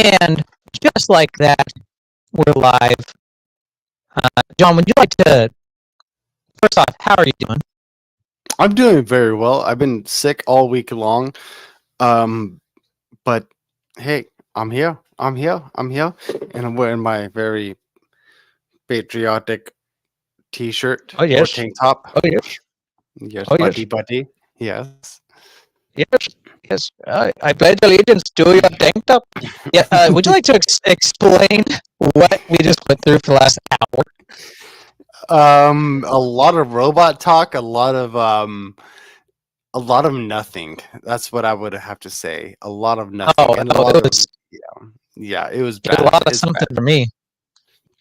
And just like that, we're live. John, would you like to, first off, how are you doing? I'm doing very well. I've been sick all week long. But hey, I'm here. I'm here. I'm here. And I'm wearing my very patriotic t-shirt Oh, or yes. tank top. Oh, yes. Yes, Oh, buddy, yes. buddy. Yes. Yes. Yes. I pledge allegiance to your tank top. Yeah. Would you like to explain what we just went through for the last hour? A lot of robot talk, a lot of nothing. That's what I would have to say. A lot of nothing. Oh, And it a lot of was it was a bad. lot of It's something bad. for me.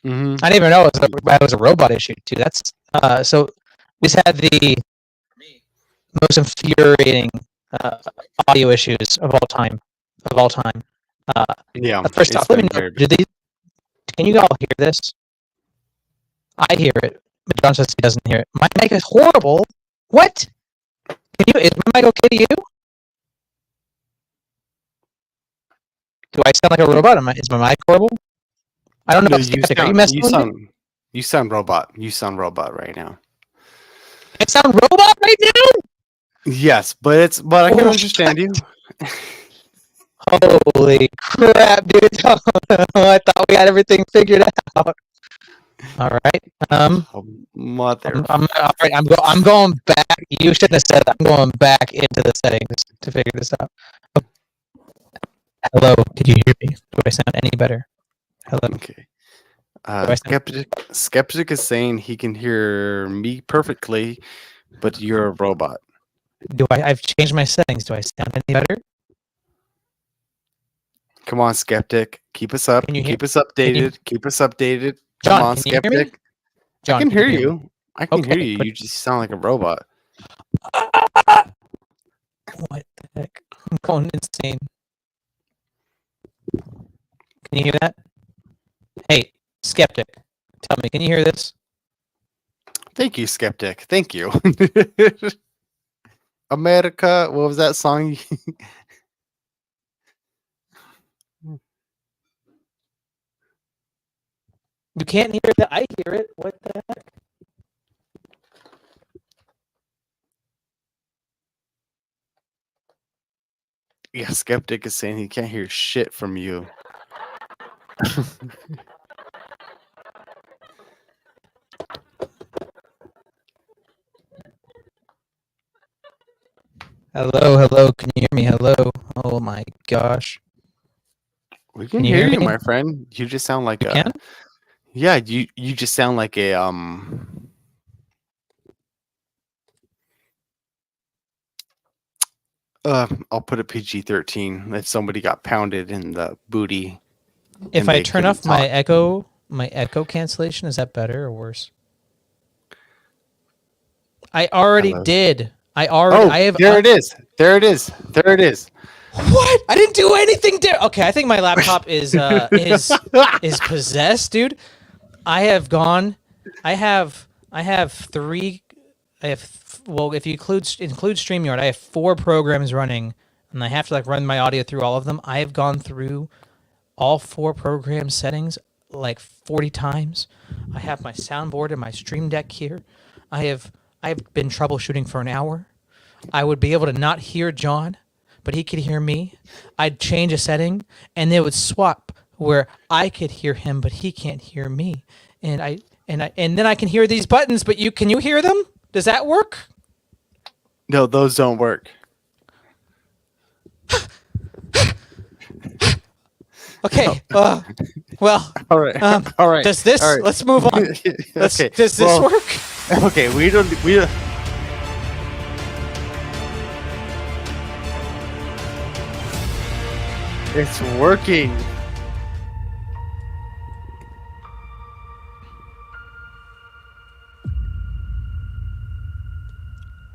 Hmm. I didn't even know it was a robot issue too. That's so we just had the most infuriating audio issues of all time. Yeah, First it's off, let me been know. very bad. Can you all hear this? I hear it, but John says he doesn't hear it. My mic is horrible. What? Is my mic okay to you? Do I sound like a robot? Is my mic horrible? I don't know. No, If Skeptic, are you messing with me? you sound robot. You sound robot right now. I sound robot right now? Yes, but I can Oh, understand you. Holy crap, dude! I thought we had everything figured out. All right. Oh, mother. All right. I'm going back. You shouldn't have said that. I'm going back into the settings to figure this out. Oh, hello. Did you hear me? Do I sound any better? Hello. Okay. Skeptic is saying he can hear me perfectly, but you're a robot. I've changed my settings. Do I sound any better? Come on, Skeptic. Keep us up. Can you hear- Keep us updated. Keep us updated. John, Come on, can you hear me? Skeptic. John, I can hear you. you. I can hear Okay, you. but- You just sound like a robot. What the heck? I'm going insane. Can you hear that? Hey, Skeptic, tell me, can you hear this? Thank you, Skeptic. Thank you. America, what was that song? You can't hear that. I hear it. What the heck? Yeah, Skeptic is saying he can't hear shit from you. Hello. Can you hear me? Hello. Oh my gosh. We can Can you hear hear you, me? my friend. You just sound like You a can? yeah. You just sound like a I'll put a PG-13 if somebody got pounded in the booty. If and I they turn couldn't off my talk. echo cancellation, is that better or worse? I already Hello. did. Oh, there it is. There it is. There it is. What? I didn't do anything there. Okay, I think my laptop is possessed, dude. I have gone. I have three. Well, if you include StreamYard, I have 4 programs running, and I have to run my audio through all of them. I have gone through all 4 program settings like 40 times. I have my soundboard and my Stream Deck here. I've been troubleshooting for an hour. I would be able to not hear John, but he could hear me. I'd change a setting, and they would swap where I could hear him, but he can't hear me. And then I can hear these buttons, but can you hear them? Does that work? No, those don't work. Okay. Well. All right. All right. Does this? All right. Let's move on. Okay. Does this work? Okay. We don't. It's working.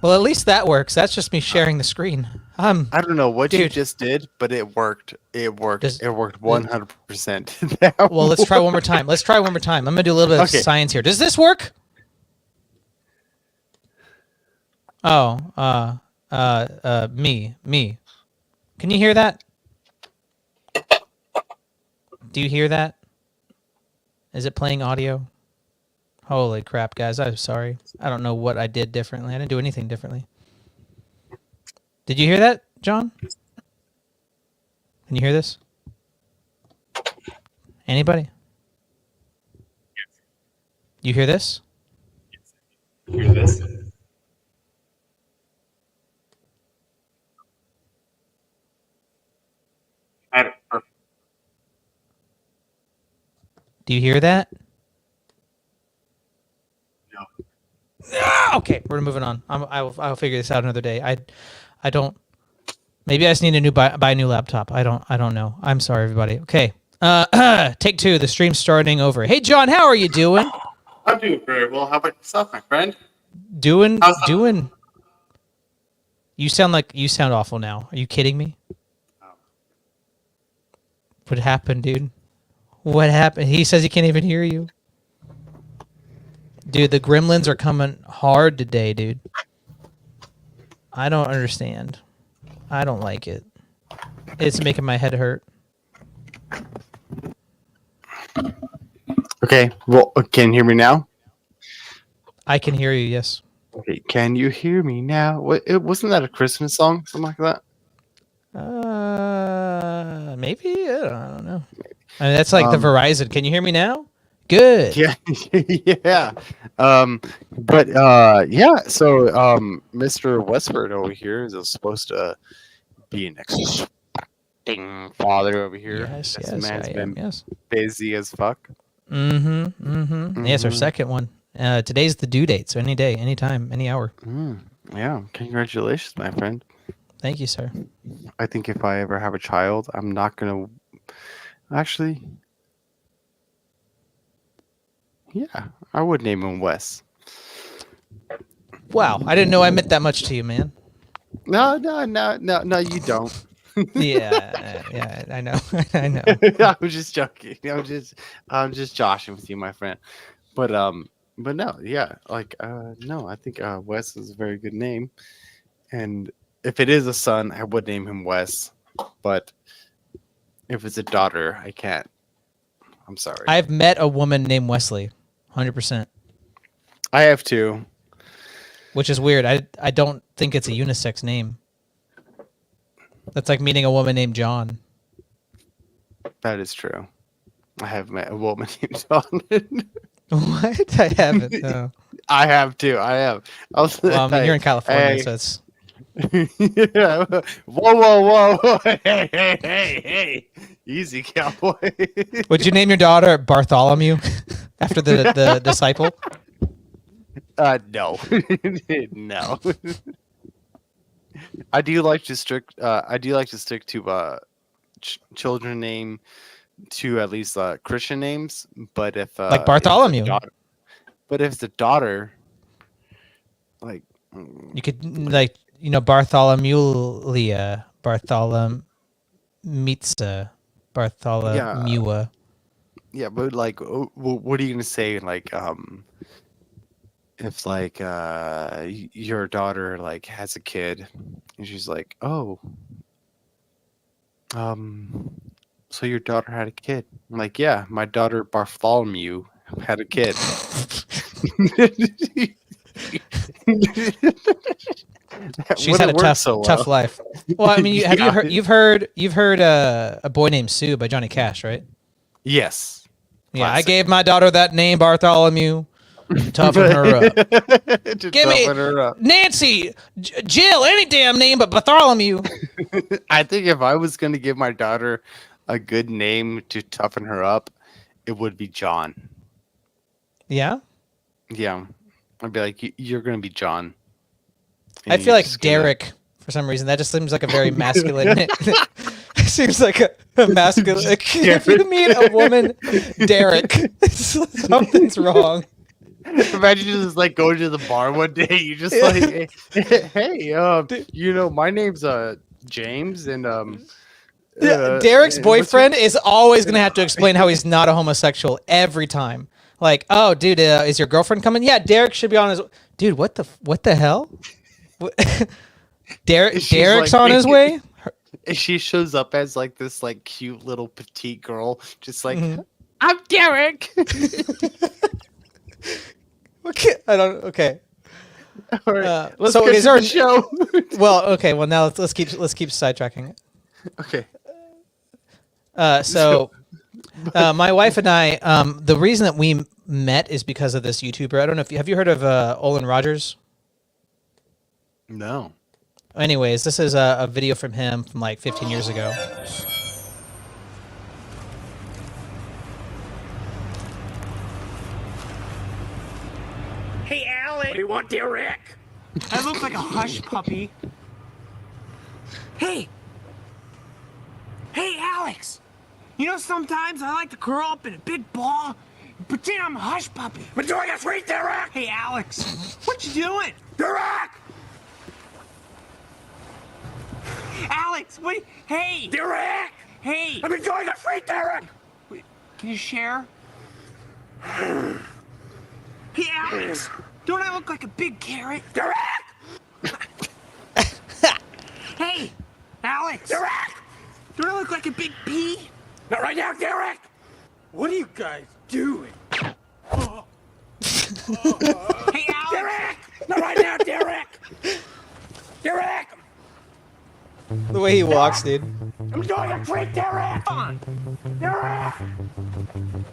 Well, at least that works. That's just me sharing the screen. I don't know what you dude. just did, but it worked. It worked. Does- It worked 100%. Well, let's try one more time. I'm gonna do a little bit of Okay. science here. Does this work? Oh, me. Can you hear that? Do you hear that? Is it playing audio? Holy crap, guys! I'm sorry. I don't know what I did differently. I didn't do anything differently. Did you hear that, John? Can you hear this? Anybody? You hear this? Hear this? Perfect. Do you hear that? No. Ah, okay, we're moving on. I'll figure this out another day. I don't. Maybe I just need buy a new laptop. I don't know. I'm sorry, everybody. Okay. Take two. The stream's starting over. Hey, John, how are you doing? I'm doing very well. How about yourself, my friend? Doing. How's that? You sound awful now. Are you kidding me? What happened, dude? What happened? He says he can't even hear you. Dude, the gremlins are coming hard today, dude. I don't understand. I don't like it. It's making my head hurt. Okay. Well, can you hear me now? I can hear you, yes. Okay. Can you hear me now? Wasn't that a Christmas song? Something like that? Maybe? I don't know. I mean, that's like the Verizon. Can you hear me now? Good. Yeah. Yeah. But yeah. So Mr. Westford over here is supposed to be an expecting father over here. Yes, This yes, man's I been am, yes. busy as fuck. Yes, our second one. Today's the due date, so any day, any time, any hour. Yeah. Congratulations, my friend. Thank you, sir. I think if I ever have a child, I'm not gonna actually. Yeah, I would name him Wes. Wow, I didn't know I meant that much to you, man. No, you don't. Yeah, I know. I know. I'm just joking. I'm just joshing with you, my friend. But no, yeah, like no, I think Wes is a very good name, and if it is a son, I would name him Wes. But if it's a daughter, I can't. I'm sorry. I've met a woman named Wesley, 100%, I have two. which is weird. I don't think it's a unisex name. That's like meeting a woman named John. That is true. I have met a woman named John. What? I haven't. No. I have too. I have. Well, I mean, you're in California, hey. so it's. Yeah. Whoa. Hey. Easy, cowboy. Would you name your daughter Bartholomew after the disciple? No. No. I do like to stick to children name to at least Christian names, but if Like Bartholomew. But if it's a daughter, like You could Bartholomew, Bartholomitza, Bartholomewa. yeah, but like, what are you gonna say? Like, if like your daughter like has a kid, and she's like, oh, so your daughter had a kid? I'm like, yeah, my daughter Bartholomew had a kid. She's had a tough life. Well, I mean, you've heard a boy named Sue by Johnny Cash, right? Yes. Yeah, Classic. I gave my daughter that name, Bartholomew. Toughen her up. Give me Nancy, Jill, any damn name but Bartholomew. I think if I was gonna give my daughter a good name to toughen her up, it would be John. Yeah? Yeah. I'd be like, you're gonna be John. I feel like Derek for some reason. That just seems like a very masculine name. It seems like a masculine. If you meet a woman, Derek, something's wrong. Imagine just like going to the bar one day, you just like, hey, my name's James, and Derek's boyfriend is always gonna have to explain how he's not a homosexual every time. Like, oh, dude, is your girlfriend coming? Yeah, Derek should be on his. Dude, what the hell? Derek's like, on his way. And she shows up as like this like cute little petite girl, just like Mhm. I'm Derek. Okay, I don't. Okay. All right, let's so get is to there the show. Well, okay. Well, now let's keep sidetracking. Okay. So my wife and I, the reason that we met is because of this YouTuber. I don't know if have you heard of Olin Rogers? No. Anyways, this is a video from him from like 15 years ago. Hey, Alex! What do you want, Derek? I look like a hush puppy. Hey! Hey, Alex! You know, sometimes I like to curl up in a big ball and pretend I'm a hush puppy. But doing a sweet, Derek! Hey, Alex! What you doing? Derek! Alex, what? Hey! Derek! Hey! I'm enjoying a sweet, Derek! Wait, can you share? Hey, Alex! Don't I look like a big carrot? Derek! Hey! Alex! Derek! Don't I look like a big pea? Not right now, Derek! What are you guys doing? Hey, Alex! Derek! Not right now, Derek! Derek! The way he walks, dude. I'm doing a treat, Derek! Come on! Derek!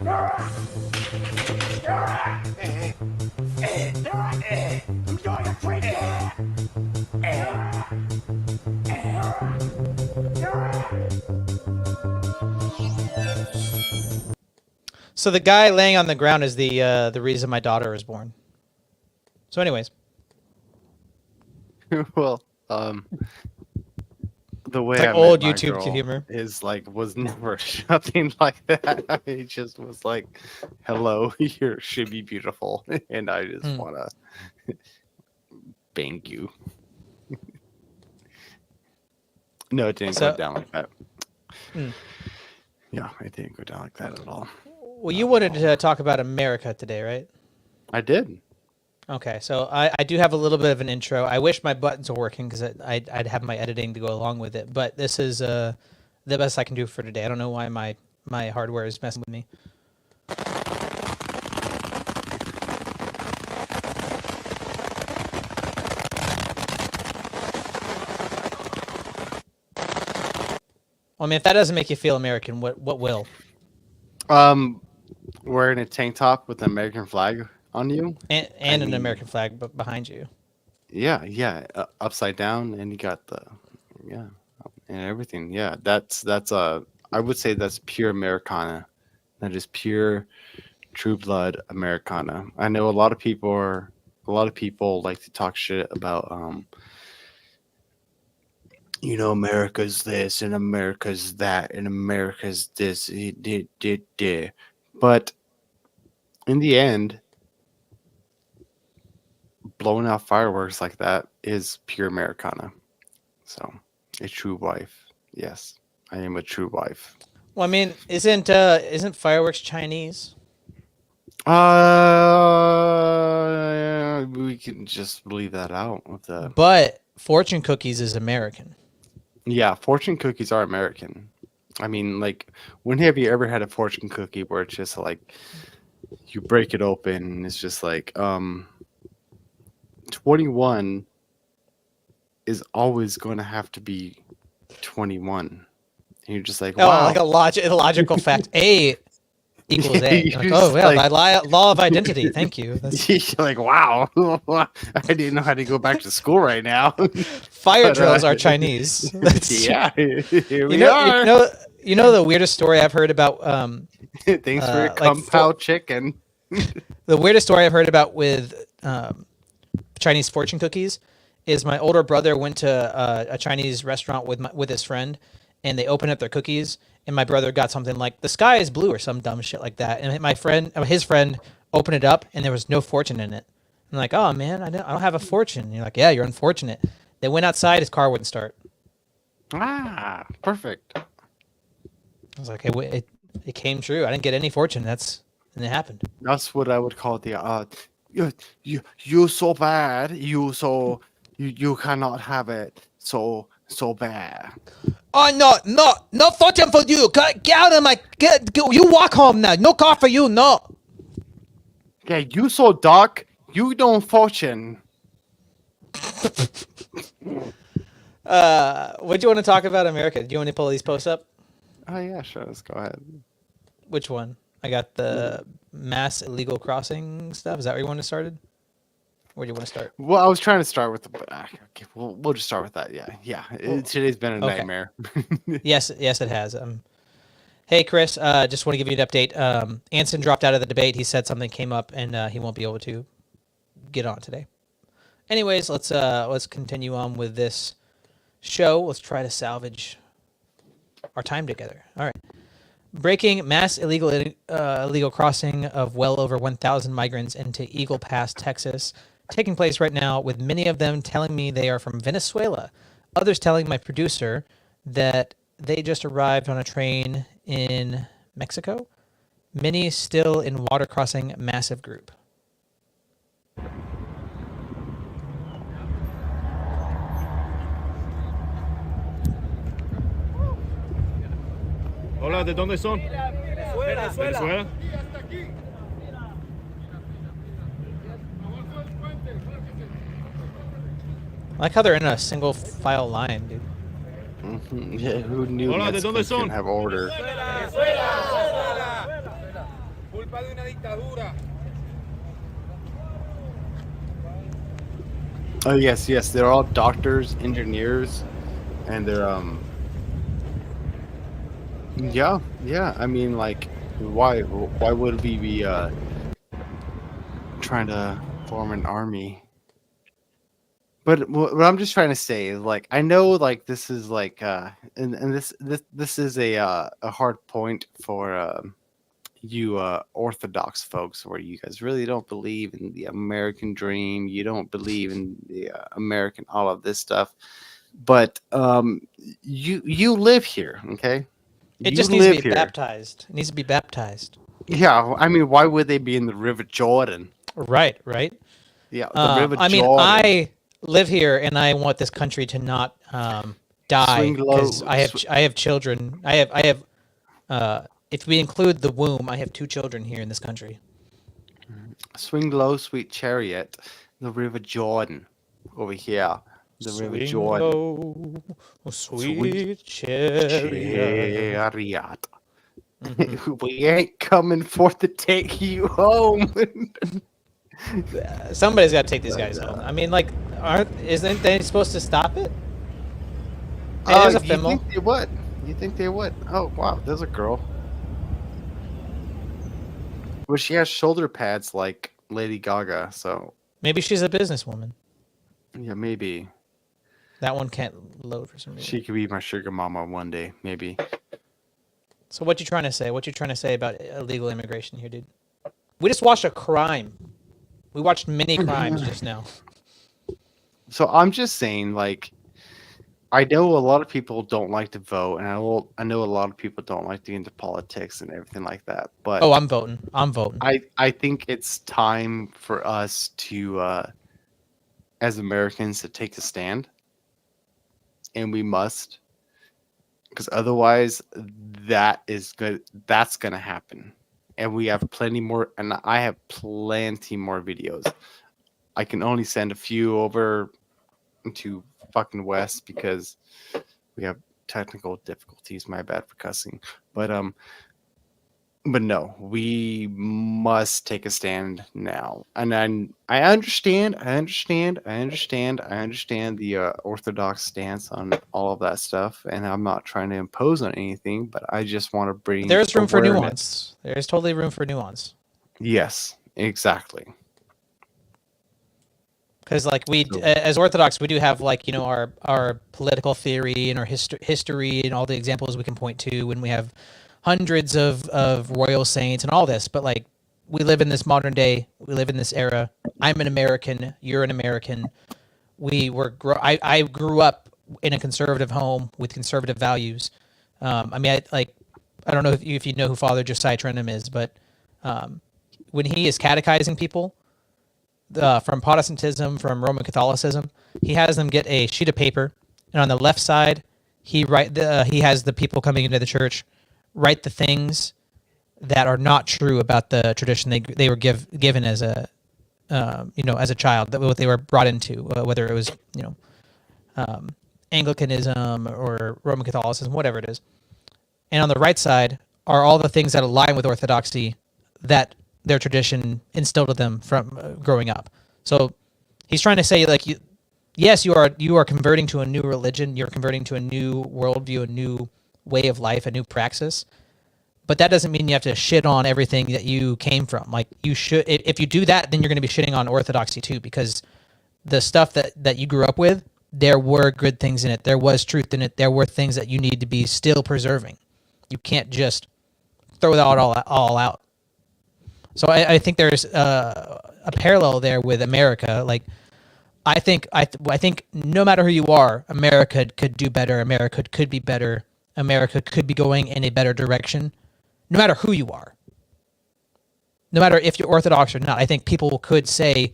Derek! Derek! Derek! I'm doing a treat, Derek! So the guy laying on the ground is the reason my daughter was born. So, anyways, Well, the way It's like I old met my YouTube girl humor. is like was never something like that. It just was like, "Hello, you should be beautiful," and I just wanna bang you. No, it didn't So- go down like that. Mm. Yeah, it didn't go down like that at all. well, you wanted to talk about America today, right? I did. Okay, so I do have a little bit of an intro. I wish my buttons were working because I'd have my editing to go along with it. But this is the best I can do for today. I don't know why my hardware is messing with me. Well, I mean, if that doesn't make you feel American, what will? Wearing a tank top with an American flag on you. And I an mean- American flag behind you. Yeah, upside down, and you got the and everything. Yeah, that's I would say that's pure Americana. That is pure, true blood Americana. I know a lot of people like to talk shit about America's this and America's that and America's this. But in the end, blowing out fireworks like that is pure Americana. So, a true wife. Yes, I am a true wife. Well, I mean, isn't fireworks Chinese? We can just leave that out with the But fortune cookies is American. yeah. Fortune cookies are American. I mean, like, when have you ever had a fortune cookie where it's just like you break it open and it's just like 21 is always going to have to be 21. And you're just like, Oh, wow. like a logical fact. A equals A. You're Like, just oh, well, like- law of identity. Thank you. That's, You're like, wow. I didn't know how to go back to school right now. fire But, drills are Chinese. That's yeah, here You we know, are. you know the weirdest story I've heard about Thanks for your like Kung Pao chicken. the weirdest story I've heard about with Chinese fortune cookies is my older brother went to a Chinese restaurant with his friend, and they opened up their cookies, and my brother got something like the sky is blue or some dumb shit like that, and his friend opened it up, and there was no fortune in it. I'm like, oh man, I don't have a fortune. And you're like, yeah, you're unfortunate. They went outside, his car wouldn't start. Ah, perfect. I was like, it came true. I didn't get any fortune. And it happened. That's what I would call the you so bad. You cannot have it. So so bad. Oh no fortune for you. Get out of my you walk home now. No car for you. No. Yeah, you so dark. You don't fortune. What do you want to talk about, America? Do you want to pull these posts up? Oh yeah, sure. Let's go ahead. Which one? I got the mass illegal crossing stuff. Is that where you want to start? Where do you want to start? Well, I was trying to start with the. But okay, we'll just start with that. Yeah, yeah. Today's been a Okay. nightmare. Yes, it has. Hey, Chris. Just want to give you an update. Anson dropped out of the debate. He said something came up, and he won't be able to get on today. Anyways, let's continue on with this show. Let's try to salvage our time together. All right. Breaking mass illegal crossing of well over 1,000 migrants into Eagle Pass, Texas, taking place right now, with many of them telling me they are from Venezuela. Others telling my producer that they just arrived on a train in Mexico. Many still in water crossing massive group. Hola, ¿de dónde son? Venezuela. I like how they're in a single file line, dude. Yeah, who knew Hola, ¿de dónde Mexicans son? can have order? Culpa de una dictadura. Oh yes, they're all doctors, engineers, and they're yeah. I mean, like, why would we be trying to form an army? But what I'm just trying to say is, like, I know, like, this is like and this is a hard point for you Orthodox folks, where you guys really don't believe in the American dream. You don't believe in the American all of this stuff. But you live here, okay? It You just needs to live be here. baptized. It needs to be baptized. Yeah, I mean, why would they be in the River Jordan? Right. Yeah, the River I mean, Jordan. I live here, and I want this country to not die, Swing low, because I have children. I have if we include the womb, I have 2 children here in this country. Swing low, sweet chariot, the River Jordan over here. The River Swing Jordan. low, sweet Sweet chariot. Chariot. We ain't coming for to take you home. Somebody's got to take these guys home. I mean, like, isn't they supposed to stop it? Hey, there's a You Fimmel. think they would? You think they would? Oh wow, there's a girl. Well, she has shoulder pads like Lady Gaga, so Maybe she's a businesswoman. yeah, maybe That one can't load for some reason. she could be my sugar mama one day. Maybe. So what you trying to say? What you trying to say about illegal immigration here, dude? We just watched a crime. We watched many crimes just now. So I'm just saying, like, I know a lot of people don't like to vote, and I know a lot of people don't like to get into politics and everything like that. But Oh, I'm voting. I'm voting. I think it's time for us to, as Americans, to take a stand, and we must, because otherwise, that's gonna happen, and we have plenty more, and I have plenty more videos. I can only send a few over to fucking West because we have technical difficulties. My bad for cussing, but no, we must take a stand now. And I understand the Orthodox stance on all of that stuff, and I'm not trying to impose on anything, but I just want to bring. There's room for awareness. nuance. There's totally room for nuance. Yes, exactly. Because, like, we, as Orthodox, we do have, like, you know, our political theory and our history and all the examples we can point to, and we have hundreds of royal saints and all this. But, like, we live in this modern day. We live in this era. I'm an American. You're an American. I grew up in a conservative home with conservative values. I mean, I don't know if you know who Father Josiah Trenum is, but when he is catechizing people, from Protestantism, from Roman Catholicism, he has them get a sheet of paper and on the left side, he has the people coming into the church write the things that are not true about the tradition they were given as a as a child, that what they were brought into, whether it was Anglicanism or Roman Catholicism, whatever it is. And on the right side are all the things that align with Orthodoxy that their tradition instilled to them from growing up. So he's trying to say, like, yes, you are converting to a new religion, you're converting to a new worldview, a new way of life, a new praxis. But that doesn't mean you have to shit on everything that you came from. Like, you should, if you do that, then you're going to be shitting on Orthodoxy too, because the stuff that you grew up with, there were good things in it. There was truth in it. There were things that you need to be still preserving. You can't just throw that all out. So I think there's a parallel there with America. Like, I think no matter who you are, America could do better. America could be better. America could be going in a better direction, no matter who you are. No matter if you're Orthodox or not, I think people could say,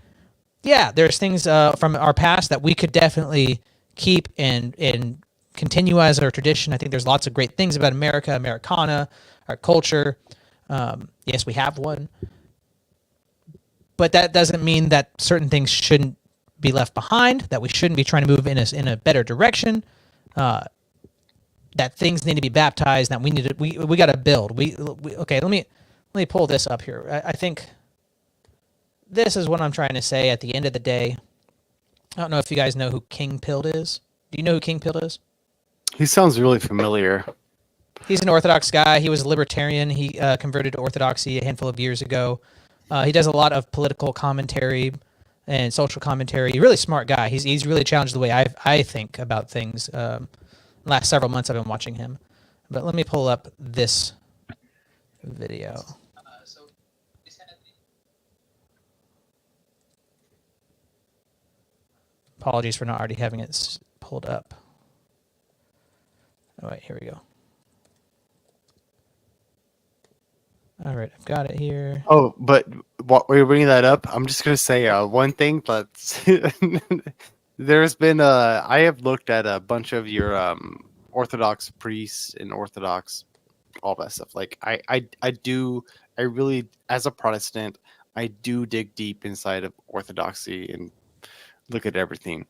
yeah, there's things from our past that we could definitely keep and continue as our tradition. I think there's lots of great things about America, Americana, our culture. Yes, we have one. But that doesn't mean that certain things shouldn't be left behind, that we shouldn't be trying to move in a better direction, that things need to be baptized, that we got to build. Okay, let me pull this up here. I think this is what I'm trying to say at the end of the day. I don't know if you guys know who King Pild is. Do you know who King Pild is? He sounds really familiar. He's an Orthodox guy. He was a libertarian. He converted to Orthodoxy a handful of years ago. He does a lot of political commentary and social commentary. Really smart guy. He's really challenged the way I think about things. Last several months I've been watching him. But let me pull up this video. Apologies for not already having it pulled up. Oh, wait, here we go. All right, I've got it here. Oh, but while we're bringing that up, I'm just gonna say one thing. But there's been I have looked at a bunch of your Orthodox priests and Orthodox, all that stuff. Like I really, as a Protestant, I do dig deep inside of Orthodoxy and look at everything.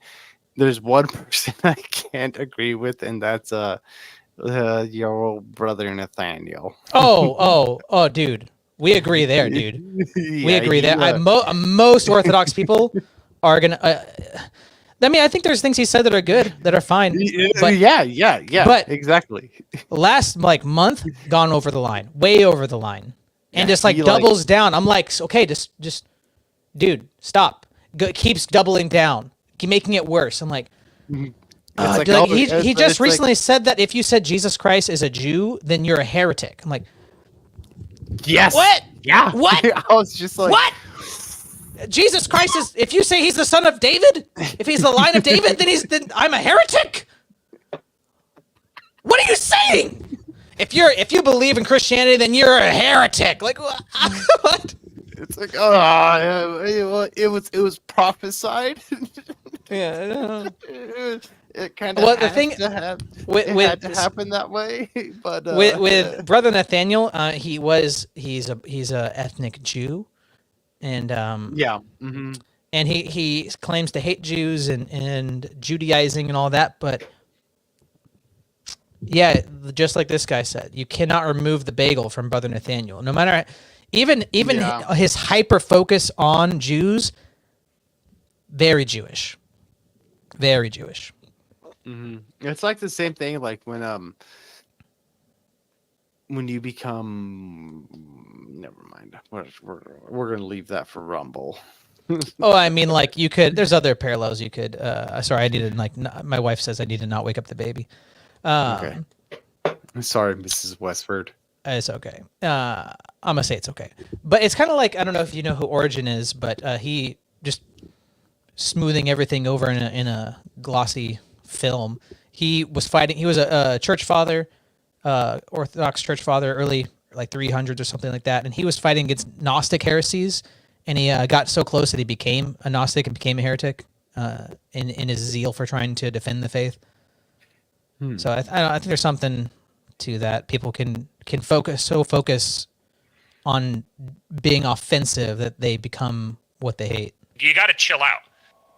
There's one person I can't agree with, and that's your old brother Nathaniel. Oh, dude. We agree there, dude. We Yeah, agree there. you, Most Orthodox people are gonna. I mean, I think there's things he said that are good, that are fine. But yeah. but- Exactly. last month, gone over the line, way over the line, and Yeah, just he, doubles down. I'm like, okay, just, dude, stop. Keeps doubling down, keep making it worse. I'm like. He just recently said that if you said Jesus Christ is a Jew, then you're a heretic. I'm like, yes. what? Yeah. What? I was just like, What? Jesus Christ is, if you say he's the son of David, if he's the line of David, then I'm a heretic? What are you saying? If you believe in Christianity, then you're a heretic. Like, what? It's like, it was prophesied. Yeah. It kind of Well, had to happen that way. But with Brother Nathaniel, he's a ethnic Jew, and yeah. Mm-hmm. and he claims to hate Jews and Judaizing and all that, but yeah, just like this guy said, you cannot remove the bagel from Brother Nathaniel. No matter, even Yeah. his hyper focus on Jews, very Jewish. Very Jewish. Mm-hmm. It's like the same thing, like when you become. Never mind. We're gonna leave that for Rumble. Oh, I mean, like you could. There's other parallels you could. Sorry, I needed my wife says I need to not wake up the baby. Okay. I'm sorry, Mrs. Westford. It's okay. I'm gonna say it's okay, but it's kind of like, I don't know if you know who Origin is, but he just smoothing everything over in a glossy film. He was fighting. He was a church father, Orthodox church father, early like 300s or something like that, and he was fighting against Gnostic heresies, and he got so close that he became a Gnostic and became a heretic in his zeal for trying to defend the faith. So I think there's something to that. People can focus on being offensive that they become what they hate. You got to chill out.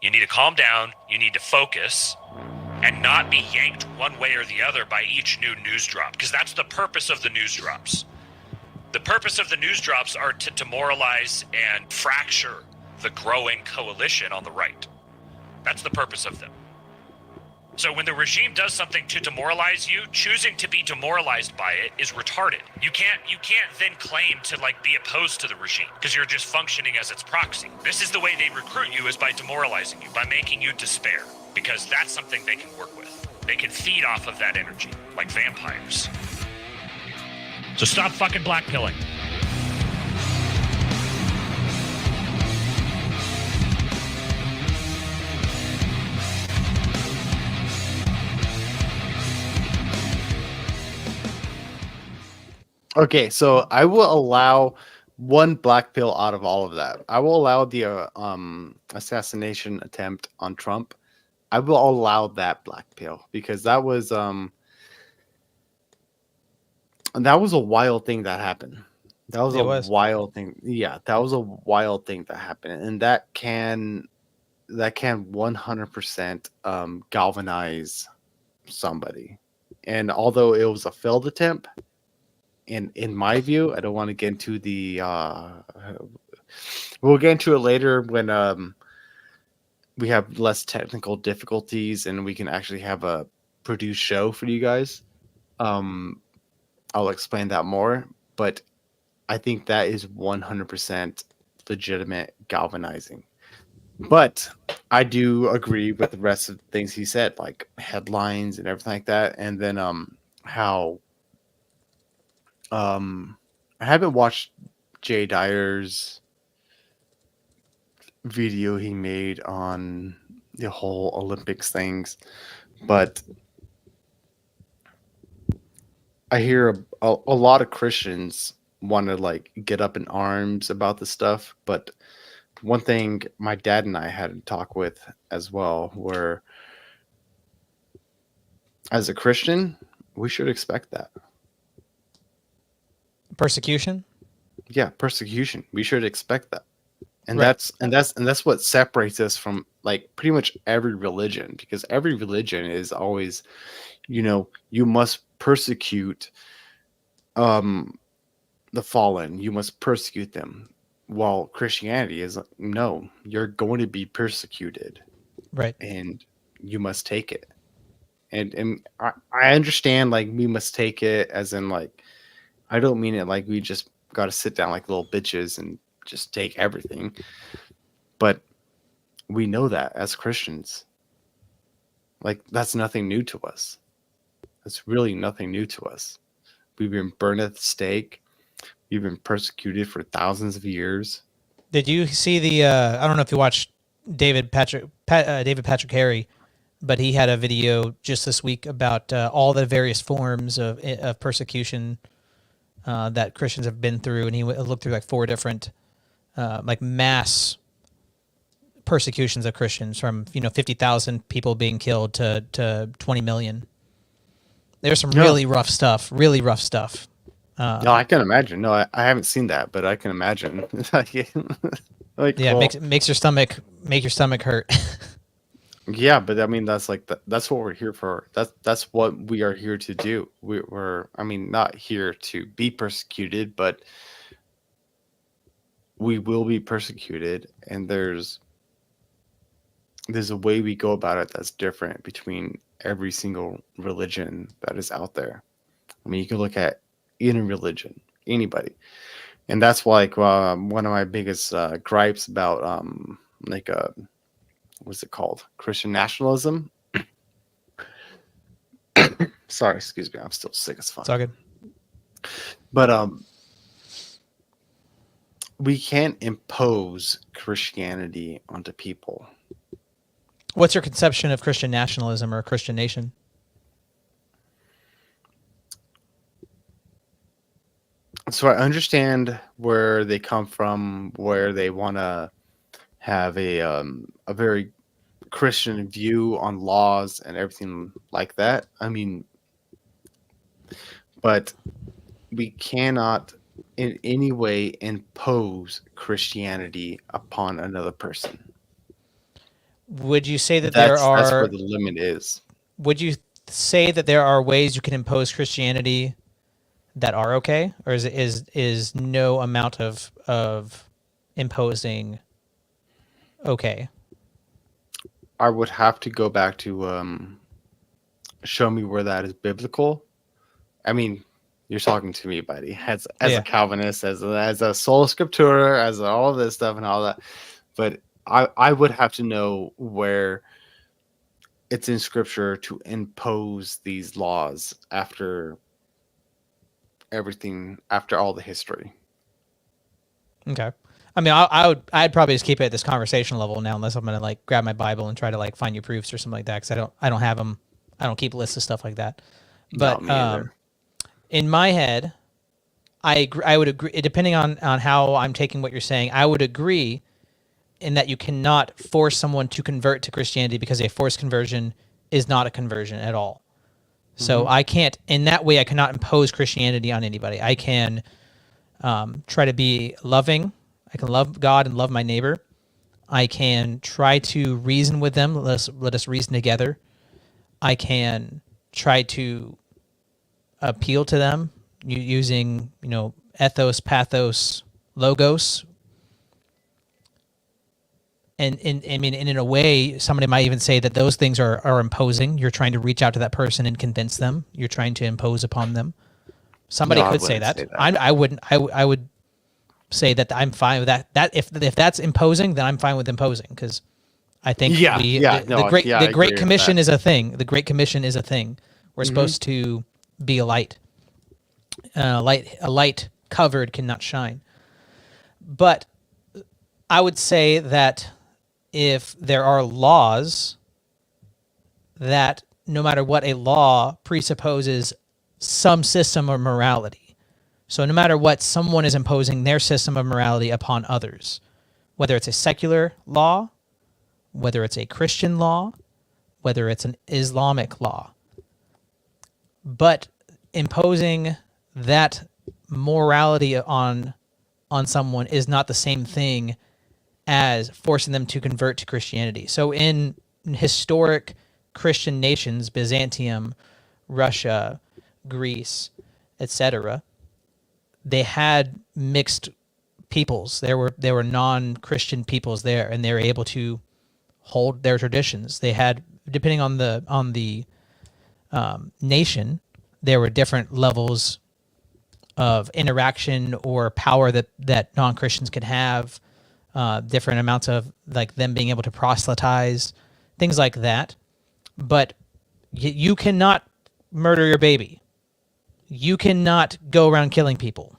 You need to calm down. You need to focus and not be yanked one way or the other by each new news drop, because that's the purpose of the news drops. The purpose of the news drops are to demoralize and fracture the growing coalition on the right. That's the purpose of them. So when the regime does something to demoralize you, choosing to be demoralized by it is retarded. You can't then claim to like be opposed to the regime because you're just functioning as its proxy. This is the way they recruit you, is by demoralizing you, by making you despair, because that's something they can work with. They can feed off of that energy like vampires. So stop fucking blackpilling. Okay, so I will allow one black pill out of all of that. I will allow the assassination attempt on Trump. I will allow that black pill because that was a wild thing that happened. That was wild thing. Yeah, that was a wild thing that happened, and that can 100% galvanize somebody. And although it was a failed attempt, and in my view, I don't want to get into the. We'll get into it later when we have less technical difficulties and we can actually have a produced show for you guys. I'll explain that more, but I think that is 100% legitimate galvanizing. But I do agree with the rest of the things he said, like headlines and everything like that, and then how. I haven't watched Jay Dyer's video he made on the whole Olympics things, but I hear a lot of Christians want to like get up in arms about this stuff. But one thing my dad and I had to talk with as well, where as a Christian, we should expect that. Persecution? Yeah, persecution. We should expect that. And Right. that's what separates us from like pretty much every religion, because every religion is always, you must persecute the fallen. You must persecute them. While Christianity is no, you're going to be persecuted. Right. And you must take it. And I understand like we must take it as in like, I don't mean it like we just got to sit down like little bitches and just take everything. But we know that as Christians. Like, that's nothing new to us. That's really nothing new to us. We've been burned at the stake. We've been persecuted for thousands of years. Did you see the? I don't know if you watched David Patrick Harry, but he had a video just this week about all the various forms of persecution that Christians have been through, and he looked through like 4 different like mass persecutions of Christians, from 50,000 people being killed to 20 million. There's some really rough stuff. Really rough stuff. No, I can imagine. No, I haven't seen that, but I can imagine. Like, Yeah, well, makes your stomach hurt. yeah, but I mean that's like that's what we're here for. That's what we are here to do. We're not here to be persecuted, but we will be persecuted, and there's a way we go about it that's different between every single religion that is out there. I mean, you can look at any religion, anybody, and that's why like one of my biggest gripes about what's it called? Christian nationalism. Sorry, excuse me. I'm still sick as fuck. It's all good. But we can't impose Christianity onto people. What's your conception of Christian nationalism or a Christian nation? So I understand where they come from, where they want to have a very Christian view on laws and everything like that. I mean, but we cannot in any way impose Christianity upon another person. Would you say that there That's where are? the limit is. Would you say that there are ways you can impose Christianity that are okay, or is no amount of imposing okay? I would have to go back to show me where that is biblical. I mean, you're talking to me, buddy, as Yeah. a Calvinist, as a sola scriptura, as all this stuff and all that. But I would have to know where it's in scripture to impose these laws after everything, after all the history. Okay. I mean, I'd probably just keep it at this conversation level now, unless I'm gonna like grab my Bible and try to like find you proofs or something like that, because I don't have them. I don't keep lists of stuff like that. But Not me either. in my head, I would agree. Depending on how I'm taking what you're saying, I would agree in that you cannot force someone to convert to Christianity, because a forced conversion is not a conversion at all. So I can't, in that way, I cannot impose Christianity on anybody. I can try to be loving. I can love God and love my neighbor. I can try to reason with them. Let us reason together. I can try to appeal to them using, ethos, pathos, logos. And in a way, somebody might even say that those things are imposing. You're trying to reach out to that person and convince them. You're trying to impose upon them. Somebody No, I could say wouldn't that. say that. I wouldn't. I would say that I'm fine with that. That if that's imposing, then I'm fine with imposing, because I think Yeah, yeah, the no, great yeah, I the Great agree with Commission that. is a thing. The Great Commission is a thing. We're Mm-hmm. supposed to be a light. A light covered cannot shine. But I would say that if there are laws, that no matter what, a law presupposes some system of morality. So no matter what, someone is imposing their system of morality upon others, whether it's a secular law, whether it's a Christian law, whether it's an Islamic law. But imposing that morality on someone is not the same thing as forcing them to convert to Christianity. So in historic Christian nations, Byzantium, Russia, Greece, etc., they had mixed peoples. There were non-Christian peoples there, and they were able to hold their traditions. They had, depending on the nation, there were different levels of interaction or power that non-Christians could have. Different amounts of like them being able to proselytize, things like that. But you cannot murder your baby. You cannot go around killing people.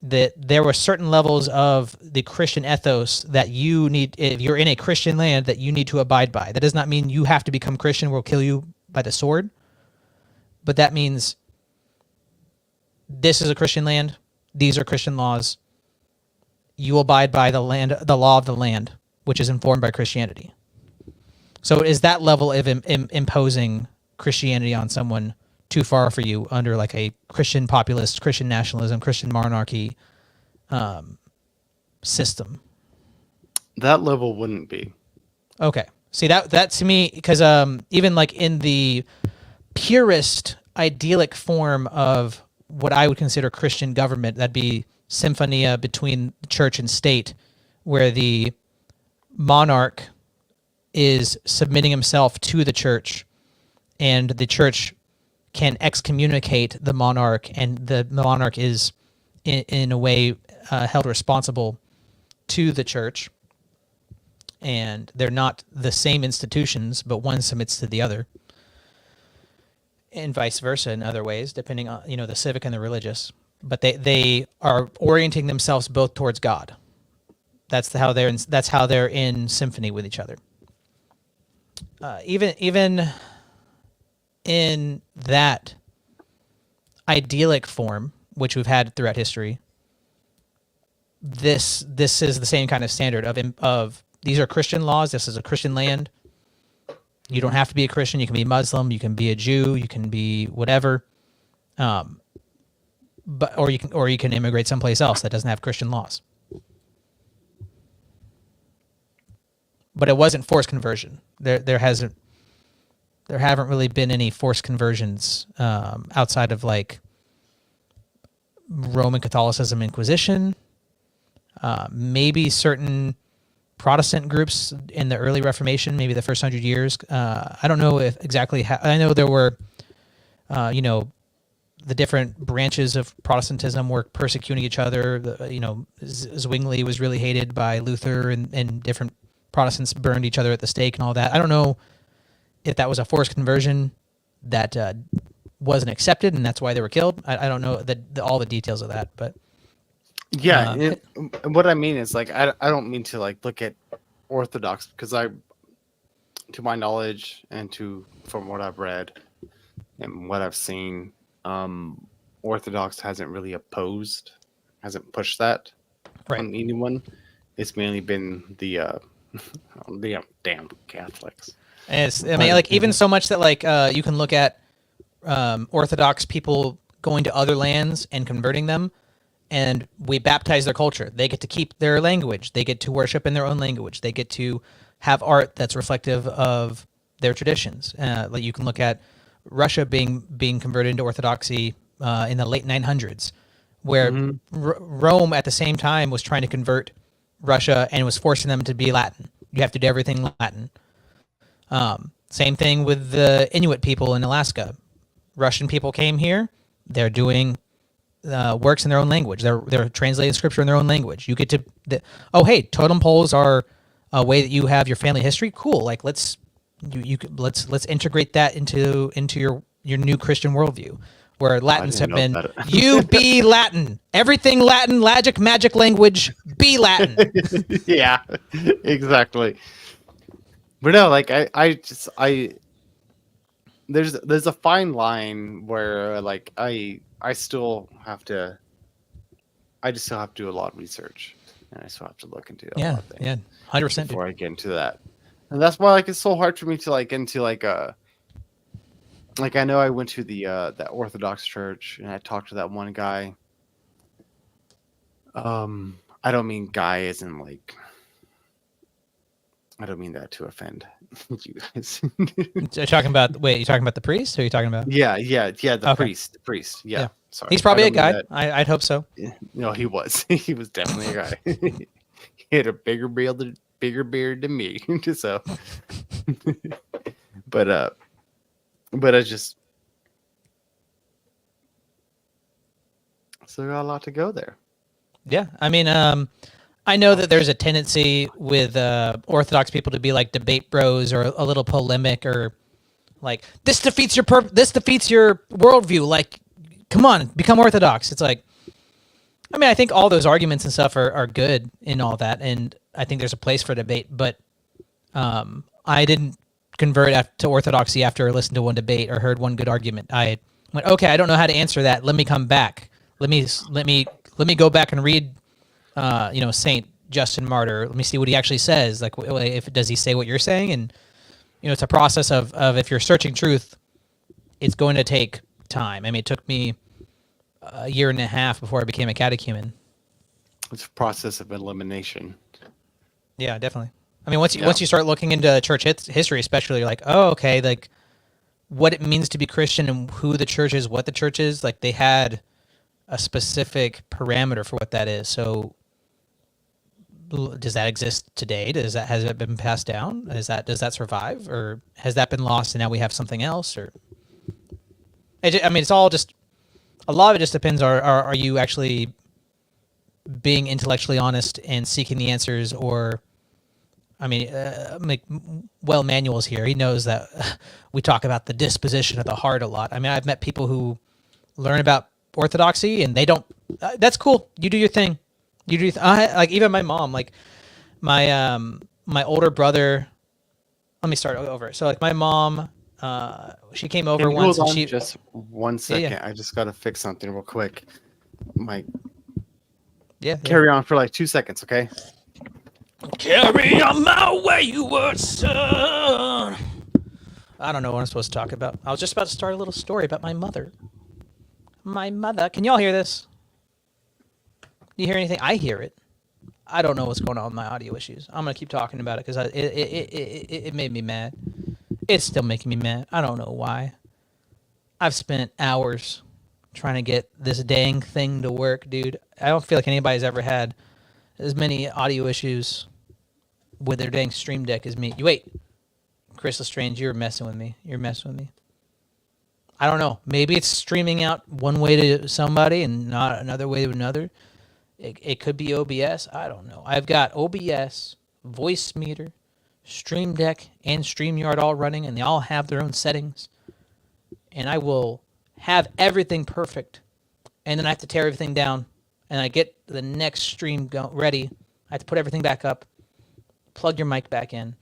That there were certain levels of the Christian ethos that you need, if you're in a Christian land, that you need to abide by. That does not mean you have to become Christian. We'll kill you by the sword. But that means this is a Christian land. These are Christian laws. You abide by the law of the land, which is informed by Christianity. So is that level of imposing Christianity on someone too far for you under like a Christian populist, Christian nationalism, Christian monarchy system? That level wouldn't be. Okay. See, that to me, because even like in the purest idyllic form of what I would consider Christian government, that'd be symphonia between church and state, where the monarch is submitting himself to the church, and the church can excommunicate the monarch, and the monarch is in a way held responsible to the church, and they're not the same institutions, but one submits to the other, and vice versa in other ways, depending on the civic and the religious. But they are orienting themselves both towards God. That's how they're in symphony with each other. Even in that idyllic form, which we've had throughout history, this is the same kind of standard of these are Christian laws. This is a Christian land. You don't have to be a Christian. You can be Muslim. You can be a Jew. You can be whatever. But or you can immigrate someplace else that doesn't have Christian laws. But it wasn't forced conversion. There haven't really been any forced conversions outside of like Roman Catholicism, Inquisition, maybe certain Protestant groups in the early Reformation, maybe the first 100 years. I don't know if exactly how. I know there were, the different branches of Protestantism were persecuting each other. Zwingli was really hated by Luther, and different Protestants burned each other at the stake and all that. I don't know if that was a forced conversion that wasn't accepted and that's why they were killed. I don't know all the details of that, but Yeah, what I mean is like I don't mean to like look at Orthodox because to my knowledge and from what I've read and what I've seen, Orthodox hasn't really hasn't pushed that on anyone. It's mainly been the damn Catholics. And like even so much that like you can look at Orthodox people going to other lands and converting them, and we baptize their culture. They get to keep their language. They get to worship in their own language. They get to have art that's reflective of their traditions. Like you can look at Russia being converted into Orthodoxy in the late 900s, where Rome at the same time was trying to convert Russia and was forcing them to be Latin. You have to do everything Latin. Same thing with the Inuit people in Alaska. Russian people came here. They're doing works in their own language. They're translating scripture in their own language. You get to hey, totem poles are a way that you have your family history. Cool. Like let's integrate that into your new Christian worldview, where Latins have been you be Latin, everything Latin, magic language, be Latin. Yeah, exactly. But no, like there's a fine line where like I still have to do a lot of research, and I still have to look into a lot of things. Yeah, 100% before I get into that. And that's why like it's so hard for me to like into like I know I went to that Orthodox church and I talked to that one guy. I don't mean guy as in like I don't mean that to offend you guys. You're talking about the priest? Or are you talking about? Yeah, the priest. Yeah. Sorry. He's probably a guy. I'd hope so. No, he was. He was definitely a guy. He had a bigger beard than me. So but I just still got a lot to go there. Yeah. I mean, I know that there's a tendency with Orthodox people to be like debate bros or a little polemic or like this defeats your worldview. Like, come on, become Orthodox. It's like, I mean, I think all those arguments and stuff are good in all that, and I think there's a place for debate. But I didn't convert to Orthodoxy after I listened to one debate or heard one good argument. I went, okay, I don't know how to answer that. Let me come back. Let me go back and read. Saint Justin Martyr. Let me see what he actually says. Like, does he say what you're saying? And it's a process of if you're searching truth, it's going to take time. I mean, it took me a year and a half before I became a catechumen. It's a process of elimination. Yeah, definitely. I mean, once you start looking into church history, especially, you're like, oh, okay, like what it means to be Christian and who the church is, what the church is. Like they had a specific parameter for what that is. So does that exist today? Has it been passed down? Does that survive, or has that been lost and now we have something else? Or it's all just a lot of it just depends. Are you actually being intellectually honest and seeking the answers, or Manuel's here. He knows that we talk about the disposition of the heart a lot. I mean, I've met people who learn about Orthodoxy and they don't. That's cool. You do your thing. Like even my mom, like my older brother. Let me start over. So like my mom, she came over once. Hold on just 1 second. Yeah. I just gotta fix something real quick. Carry on for like 2 seconds, okay? Carry on my wayward son. I don't know what I'm supposed to talk about. I was just about to start a little story about my mother. My mother. Can y'all hear this? Do you hear anything? I hear it. I don't know what's going on with my audio issues. I'm gonna keep talking about it because it made me mad. It's still making me mad. I don't know why. I've spent hours trying to get this dang thing to work, dude. I don't feel like anybody's ever had as many audio issues with their dang Stream Deck as me. You wait, Chris Lestrange, you're messing with me. You're messing with me. I don't know. Maybe it's streaming out one way to somebody and not another way to another. It could be OBS. I don't know. I've got OBS, Voice Meter, Stream Deck, and StreamYard all running, and they all have their own settings. And I will have everything perfect, and then I have to tear everything down, and I get the next stream ready. I have to put everything back up, plug your mic back in,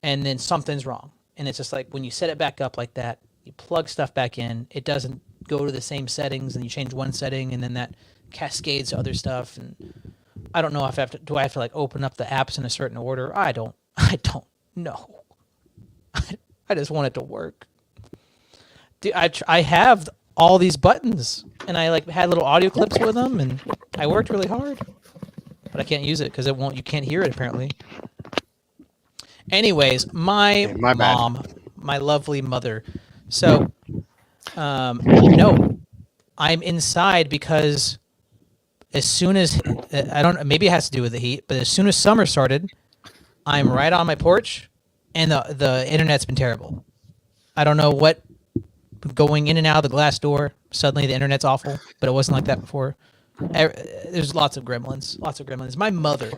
and then something's wrong. And it's just like when you set it back up like that, you plug stuff back in, it doesn't go to the same settings, and you change one setting, and then that cascades to other stuff. And I don't know if do I have to like open up the apps in a certain order? I don't know. I just want it to work. Dude, I have all these buttons, and I like had little audio clips with them, and I worked really hard, but I can't use it because it won't. You can't hear it apparently. Anyways, my mom, my lovely mother. So, no, I'm inside because as soon as I don't, maybe it has to do with the heat, but as soon as summer started, I'm right on my porch, and the internet's been terrible. I don't know what. Going in and out of the glass door, suddenly the internet's awful, but it wasn't like that before. There's lots of gremlins. My mother.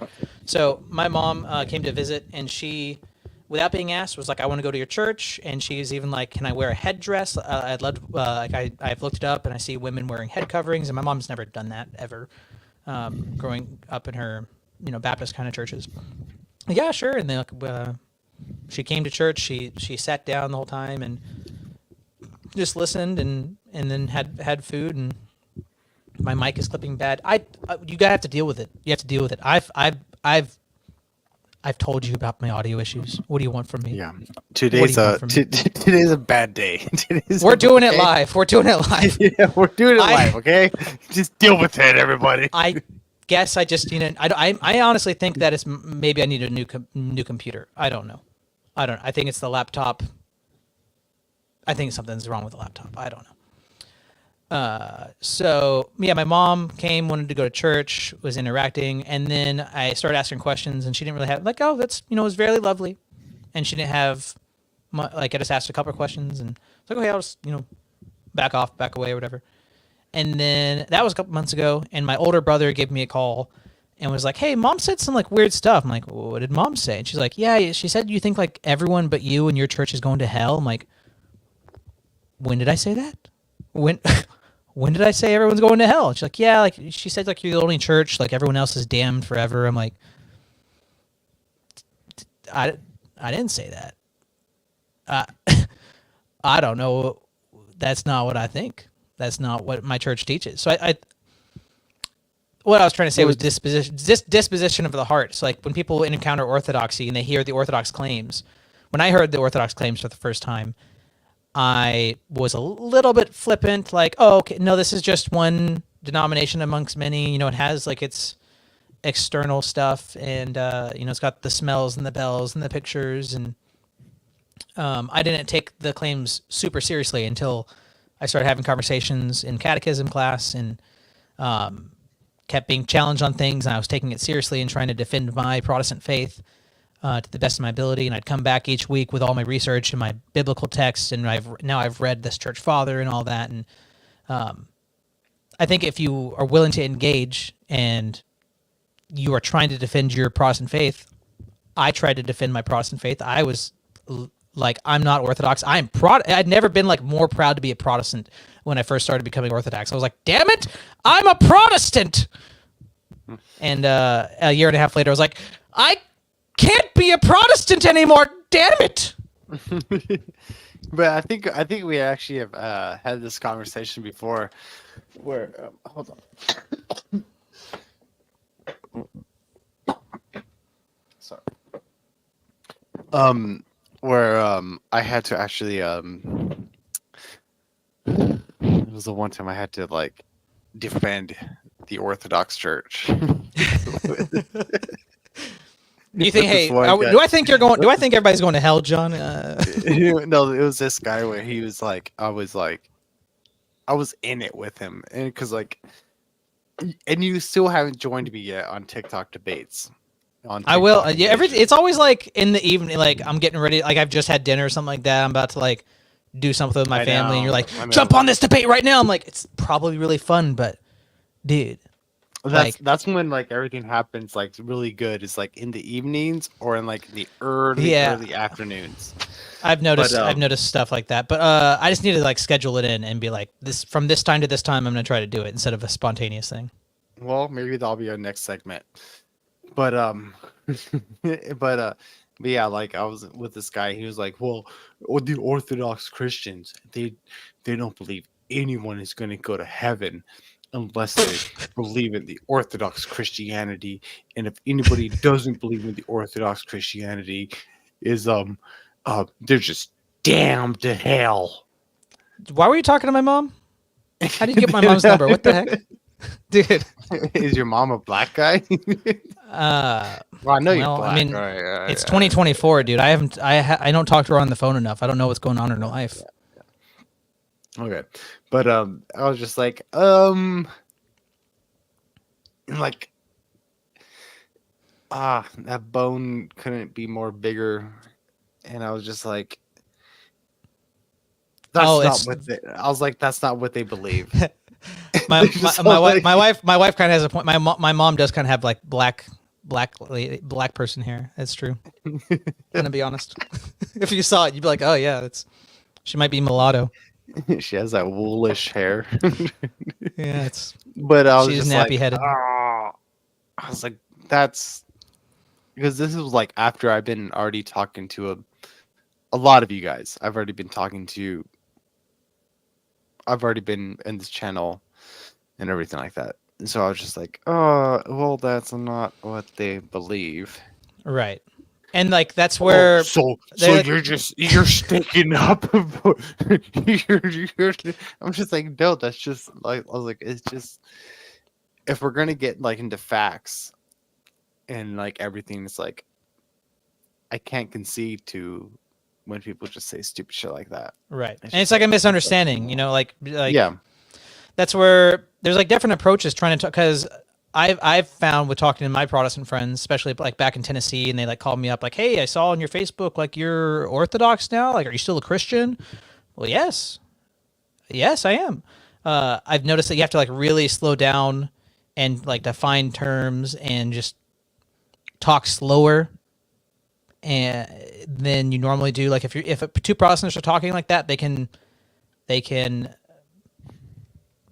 So my mom came to visit, and she, without being asked, was like, I want to go to your church. And she's even like, can I wear a headdress? I'd love to, I've looked it up, and I see women wearing head coverings, and my mom's never done that ever, growing up in her, Baptist kind of churches. Yeah, sure. And then she came to church. She sat down the whole time and just listened, and then had food, and my mic is clipping bad. You gotta have to deal with it. You have to deal with it. I've told you about my audio issues. What do you want from me? Yeah, today's a bad day. We're doing it live. We're doing it live. Yeah, we're doing it live. Okay, just deal with it, everybody. I guess I just I honestly think that it's maybe I need a new computer. I don't know. I think it's the laptop. I think something's wrong with the laptop. I don't know. So yeah, my mom came, wanted to go to church, was interacting, and then I started asking questions, and she didn't really have that's it was very lovely, and she didn't have I just asked a couple of questions, and it's like, okay, I'll just back away or whatever. And then that was a couple months ago, and my older brother gave me a call and was like, hey, mom said some weird stuff. I'm like, well, what did mom say? And she's like, yeah, she said you think everyone but you and your church is going to hell. I'm like, when did I say that? When did I say everyone's going to hell? And she's like, yeah, she said you're the only church, everyone else is damned forever. I'm like, I didn't say that. I don't know. That's not what I think. That's not what my church teaches. So what I was trying to say was disposition of the heart. So when people encounter orthodoxy and they hear the orthodox claims, when I heard the orthodox claims for the first time, I was a little bit flippant, oh, okay, no, this is just one denomination amongst many. It has its external stuff, and it's got the smells and the bells and the pictures, and I didn't take the claims super seriously until I started having conversations in catechism class, and kept being challenged on things, and I was taking it seriously and trying to defend my Protestant faith to the best of my ability. And I'd come back each week with all my research and my biblical texts, and I've read this church father and all that. And I think if you are willing to engage and you are trying to defend your Protestant faith, I tried to defend my Protestant faith. I was I'm not Orthodox. I'd never been more proud to be a Protestant when I first started becoming Orthodox. I was like, damn it, I'm a Protestant. And a year and a half later, I was like, I can't be a Protestant anymore. Damn it. But I think we actually have had this conversation before. Where hold on. Sorry. where I had to actually it was the one time I had to like defend the Orthodox Church. Do you think? With this Hey, one guy. do I think you're going? Do I think everybody's going to hell, John? No, it was this guy where he was like, I was in it with him, and because like, and you still haven't joined me yet on TikTok debates. On I will. TikTok Yeah, debates. it's always like in the evening, like I'm getting ready, like I've just had dinner or something like that. I'm about to like do something with my I family, and you're know, like, I know. jump on this debate right now. I'm like, it's probably really fun, but dude, That's when like everything happens like really good. It's like in the evenings or in like the early afternoons. I've noticed But, I've noticed stuff like that, but I just need to like schedule it in and be like, this from this time to this time, I'm gonna try to do it instead of a spontaneous thing. Well, maybe that'll be our next segment. But but yeah, like I was with this guy. He was like, "Well, the Orthodox Christians, they don't believe anyone is going to go to heaven unless they believe in the Orthodox Christianity. And if anybody doesn't believe in the Orthodox Christianity, is they're just damned to hell." Why were you talking to my mom? How did you get my mom's number? What the heck, dude? Is your mom a black guy? Well, I know you're Well, black. I mean, right, it's 2024, dude. I don't talk to her on the phone enough. I don't know what's going on in her life. Okay, but I was just like, like, that bone couldn't be more bigger, and I was just like, that's Oh, not it's- what they. I was like, that's not what they believe. My They're just my, all wife like- my wife kind of has a point. My mom does kind of have like black person hair. That's true. I'm gonna be honest. If you saw it, you'd be like, oh yeah, she might be mulatto. She has that woolish hair. Yeah, it's But I was She's just like, nappy-headed. "Ah." I was like, that's because this was like after I've been already talking to a lot of you guys. I've already been in this channel and everything like that. And so I was just like, oh, well, that's not what they believe. right. And like that's where so they're- you're sticking up. I'm just like, no, that's just like, I was like, it's just, if we're gonna get like into facts and like everything, it's like I can't concede to when people just say stupid shit like that. right, It's and it's just like a like- misunderstanding. You know, like Yeah, that's where there's like different approaches trying to talk, because I've found with talking to my Protestant friends, especially like back in Tennessee, and they like called me up like, hey, I saw on your Facebook like you're Orthodox now, like are you still a Christian? Well, yes I am. I've noticed that you have to like really slow down and like define terms and just talk slower and than you normally do. Like if two Protestants are talking like that,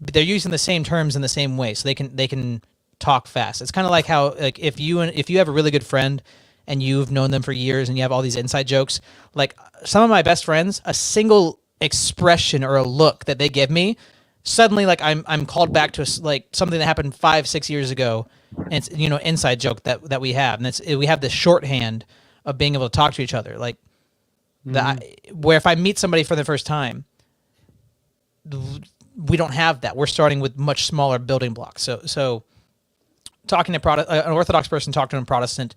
they're using the same terms in the same way, so they can talk fast. It's kind of like how like if you have a really good friend and you've known them for years and you have all these inside jokes, like some of my best friends, a single expression or a look that they give me, suddenly like I'm called back to like something that happened 5-6 years ago, and it's inside joke that we have, and we have this shorthand of being able to talk to each other, like where if I meet somebody for the first time, we don't have that. We're starting with much smaller building blocks. So talking to an Orthodox person, talking to a Protestant,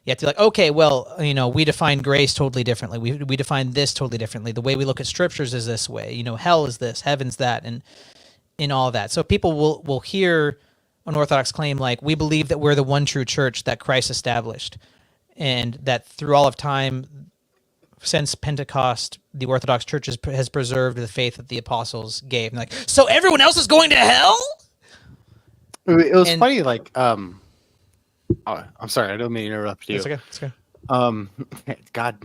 you have to be like, okay, well, we define grace totally differently. We define this totally differently. The way we look at scriptures is this way. Hell is this, heaven's that, and in all that. So people will hear an Orthodox claim like, we believe that we're the one true church that Christ established, and that through all of time, since Pentecost, the Orthodox Church has preserved the faith that the apostles gave. And like, so everyone else is going to hell? it was And- funny. Like, oh, I'm sorry, I don't mean to interrupt you. It's okay. It's okay. God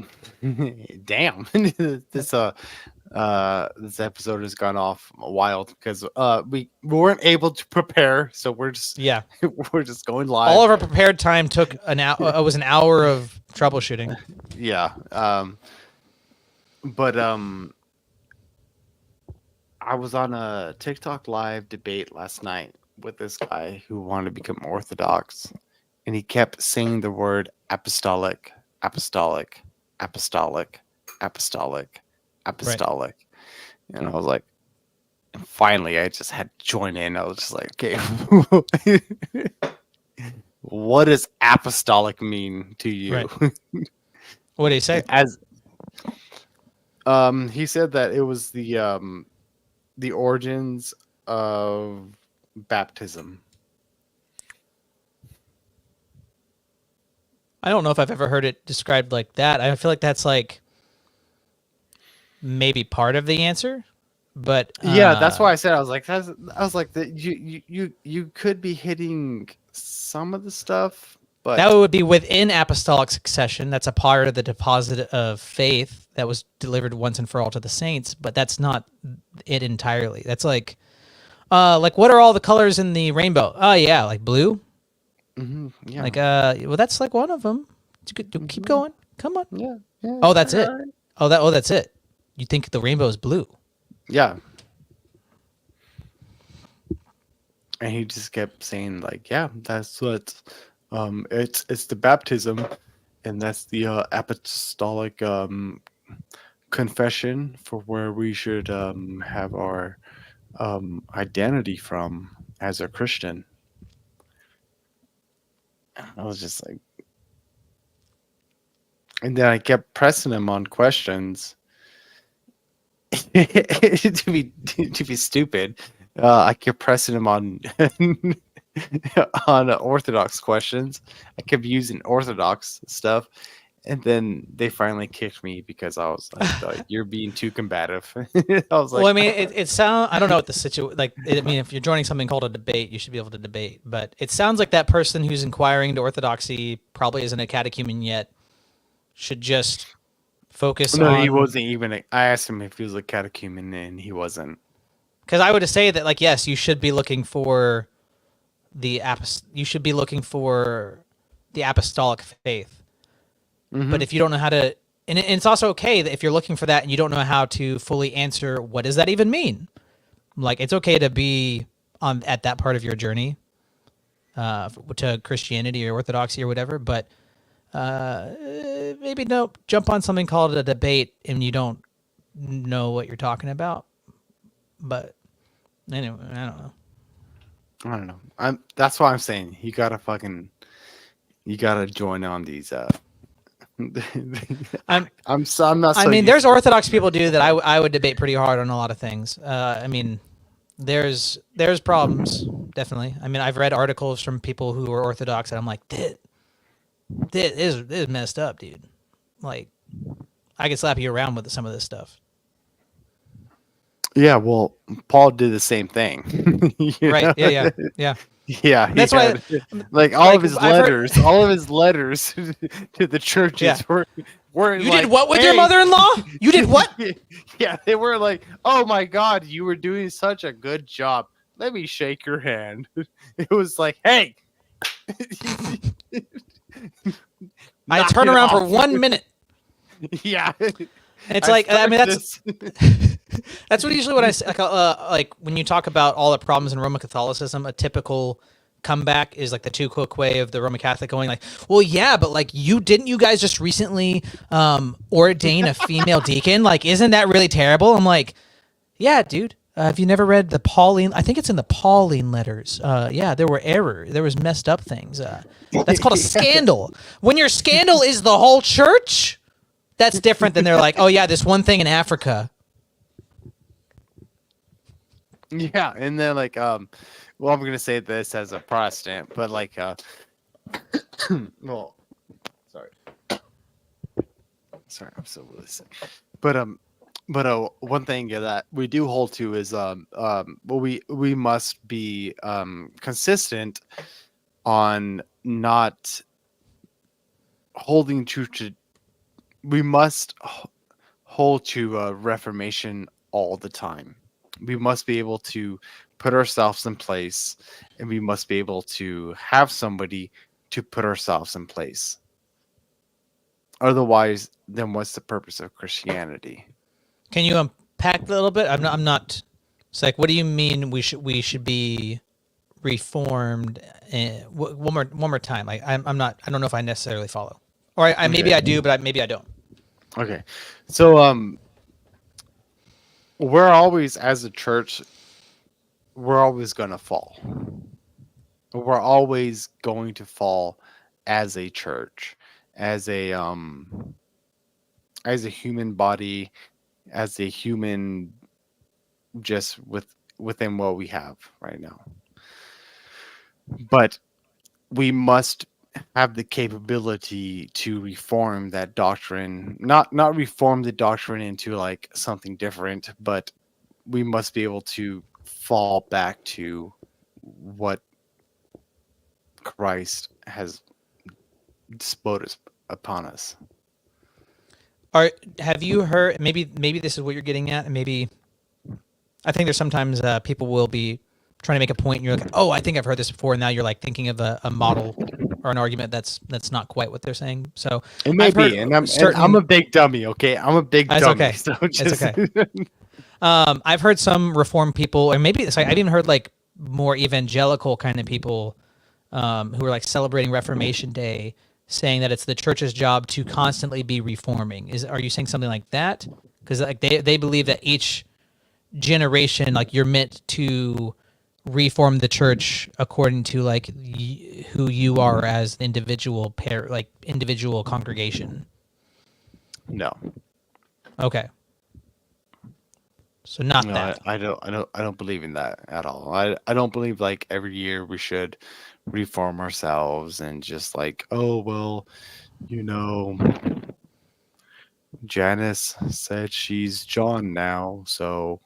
damn, this episode has gone off wild because we weren't able to prepare, so we're just Yeah. we're just going live. All of our prepared time took an hour. Was an hour of troubleshooting. Yeah. But I was on a TikTok live debate last night with this guy who wanted to become Orthodox, and he kept saying the word apostolic, apostolic, apostolic. apostolic. And I was like, and finally I just had to join in. I was just like, okay, what does apostolic mean to you? Right. What did he say? As he said that it was the origins of baptism. I don't know if I've ever heard it described like that. I feel like that's like maybe part of the answer, but Yeah, that's why I said I was like that you could be hitting some of the stuff, but that would be within apostolic succession. That's a part of the deposit of faith that was delivered once and for all to the saints, but that's not it entirely. That's like what are all the colors in the rainbow? Oh yeah, like blue. yeah, Like well, that's like one of them. Keep going. Come on. yeah. Oh, that's it. Oh, that's it. You think the rainbow is blue? Yeah. And he just kept saying like, yeah, that's what it's the baptism, and that's the apostolic confession for where we should have our identity from as a Christian. I was just like, and then I kept pressing him on questions. to be stupid, I kept pressing him on on Orthodox questions. I kept using Orthodox stuff, and then they finally kicked me because I was like, "You're being too combative." I was like, Well, I mean, it sounds. I don't know what the situation. I mean, if you're joining something called a debate, you should be able to debate. But it sounds like that person who's inquiring into Orthodoxy probably isn't a catechumen yet. Should just focus no, on. he wasn't even. I asked him if he was a catechumen, and he wasn't. Because I would say that, like, yes, you should be looking for you should be looking for the apostolic faith. But if you don't know how to, and it's also okay that if you're looking for that and you don't know how to fully answer, what does that even mean? Like, it's okay to be at that part of your journey to Christianity or Orthodoxy or whatever, but maybe don't jump on something called a debate and you don't know what you're talking about. But anyway, I don't know. That's why I'm saying you gotta join on these. I'm not. So I mean, there's Orthodox people that I would debate pretty hard on a lot of things. I mean, there's problems, definitely. I mean, I've read articles from people who are Orthodox, and I'm like, this is messed up, dude. Like, I could slap you around with some of this stuff. Yeah, well, Paul did the same thing. Right? know? Yeah. Yeah, That's why, like all of his I've heard- letters to the churches Yeah. were You like, did what with your "Hey." mother-in-law? You did what? Yeah, they were like, "Oh my God, you were doing such a good job. Let me shake your hand." It was like, "Hey." I Knock turn it around for off. 1 minute. Yeah. It's like, I mean, started that's this- that's what usually what I say. Like when you talk about all the problems in Roman Catholicism, a typical comeback is like the too quick way of the Roman Catholic going like, well, yeah, but like you guys just recently ordain a female deacon? Like, isn't that really terrible? I'm like, yeah, dude. Have you never read the Pauline? I think it's in the Pauline letters. Yeah, there were errors. There was messed up things. That's called a scandal. When your scandal is the whole church, that's different than they're like, oh yeah, this one thing in Africa. Yeah, and then like well, I'm gonna say this as a Protestant, but like well, sorry, I'm so really sick. But one thing that we do hold to is well, we must be consistent on not holding true to. We must hold to Reformation all the time. We must be able to put ourselves in place, and we must be able to have somebody to put ourselves in place. Otherwise, then what's the purpose of Christianity? Can you unpack that a little bit? I'm not. It's like, what do you mean we should be reformed? One more time. Like, I'm not. I don't know if I necessarily follow. Or maybe I do, but maybe I don't. Okay. So we're always, as a church, we're always going to fall. We're always going to fall as a church, as a human body, as a human, just within what we have right now. But we must have the capability to reform that doctrine, not reform the doctrine into like something different, but we must be able to fall back to what Christ has bestowed upon us. Have you heard? Maybe this is what you're getting at, and maybe I think there's sometimes people will be trying to make a point, and you're like, oh, I think I've heard this before. And now you're like thinking of a model or an argument that's not quite what they're saying. So It may I've heard be, and I'm certain- a big dummy. Okay, I'm a big That's dummy. okay. So It's just, okay. I've heard some Reformed people, or maybe it's like, I've even heard like more evangelical kind of people who are like celebrating Reformation Day, saying that it's the church's job to constantly be reforming. Are you saying something like that? Because like they believe that each generation, like you're meant to reform the church according to like who you are as an individual individual congregation. no, Okay. So not no, that. I don't believe in that at all. I don't believe like every year we should reform ourselves and just like, oh well, you know, Janice said she's John now, so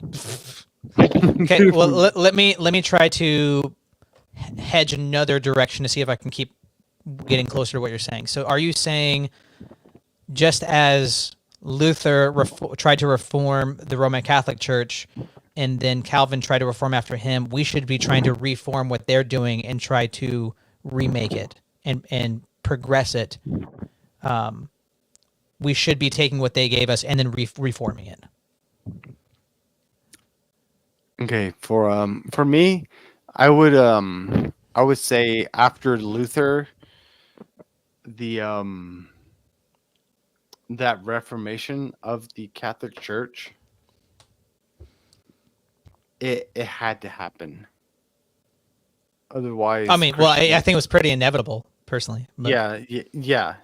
Okay, well let me try to hedge another direction to see if I can keep getting closer to what you're saying. So are you saying just as Luther tried to reform the Roman Catholic Church and then Calvin tried to reform after him, we should be trying to reform what they're doing and try to remake it and progress it? We should be taking what they gave us and then reforming it. okay. For me, I would say after Luther, the that Reformation of the Catholic Church, it had to happen. Otherwise, I mean, well, I think it was pretty inevitable, personally. But yeah.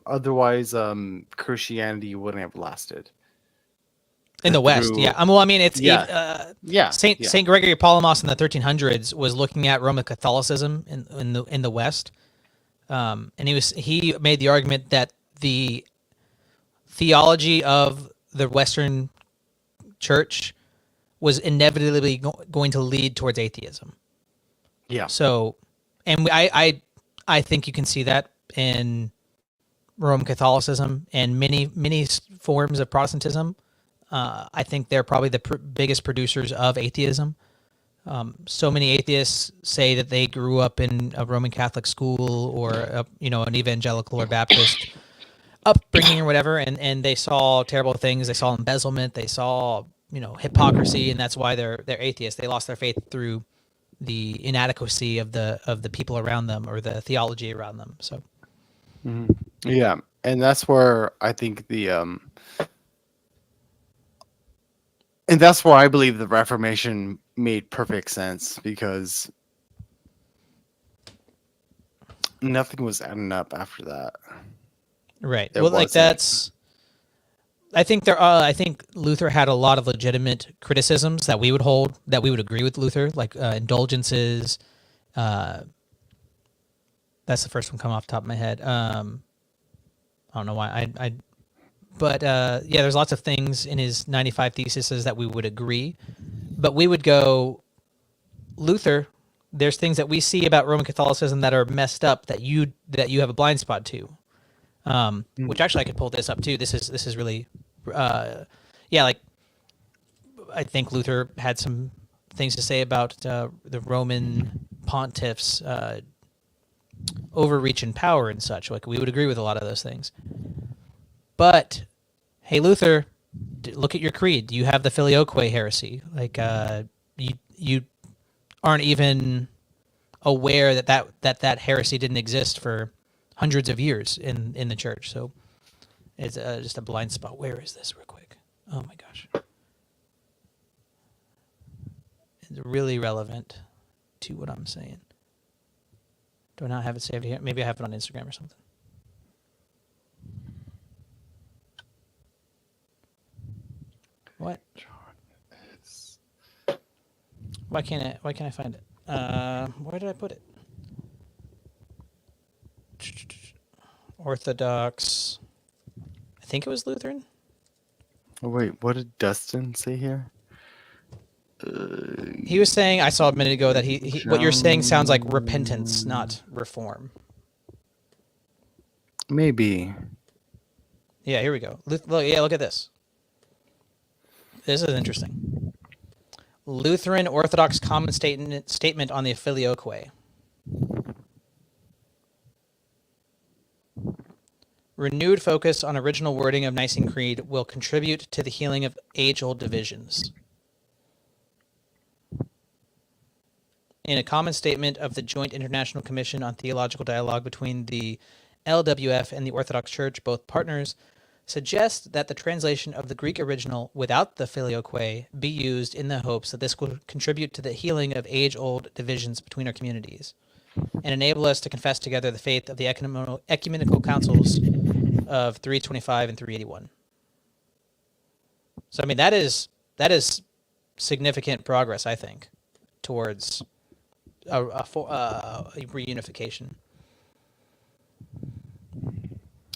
Otherwise, Christianity wouldn't have lasted. in the West, through- yeah. Well, I mean, it's Yeah. Saint Gregory Palamas in the 1300s was looking at Roman Catholicism in the West, and he made the argument that the theology of the Western Church was inevitably going to lead towards atheism. Yeah. So, and I think you can see that in Roman Catholicism and many forms of Protestantism. I think they're probably the biggest producers of atheism. So many atheists say that they grew up in a Roman Catholic school or an evangelical or Baptist upbringing or whatever, and they saw terrible things. They saw embezzlement. They saw hypocrisy, and that's why they're atheists. They lost their faith through the inadequacy of the people around them or the theology around them. So Yeah, and that's where I think and that's where I believe the Reformation made perfect sense, because nothing was adding up after that. right. There Well, like wasn't. that's. I think Luther had a lot of legitimate criticisms that we would agree with Luther, like indulgences. That's the first one come off the top of my head. I don't know why but yeah, there's lots of things in his 95 theses that we would agree, but we would go, Luther, there's things that we see about Roman Catholicism that are messed up that you have a blind spot to. Which actually I could pull this up too. This is really, like I think Luther had some things to say about the Roman pontiffs' overreach in power and such. Like we would agree with a lot of those things. But hey, Luther, look at your creed. You have the Filioque heresy. Like you aren't even aware that heresy didn't exist for hundreds of years in the church. So It's just a blind spot. Where is this, real quick? Oh my gosh, it's really relevant to what I'm saying. Do I not have it saved here? Maybe I have it on Instagram or something. What? Why can't I find it? Where did I put it? Orthodox. I think it was Lutheran. Oh, wait, what did Dustin say here? He was saying, I saw a minute ago that he what you're saying sounds like repentance, not reform. Maybe. Yeah, here we go. Look at this. This is interesting. Lutheran Orthodox Common Statement on the Filioque. Renewed focus on original wording of Nicene Creed will contribute to the healing of age-old divisions. In a common statement of the Joint International Commission on Theological Dialogue between the LWF and the Orthodox Church, both partners suggest that the translation of the Greek original without the filioque be used in the hopes that this will contribute to the healing of age-old divisions between our communities and enable us to confess together the faith of the ecumenical councils of 325 and 381. So, I mean, that is significant progress, I think, towards a reunification.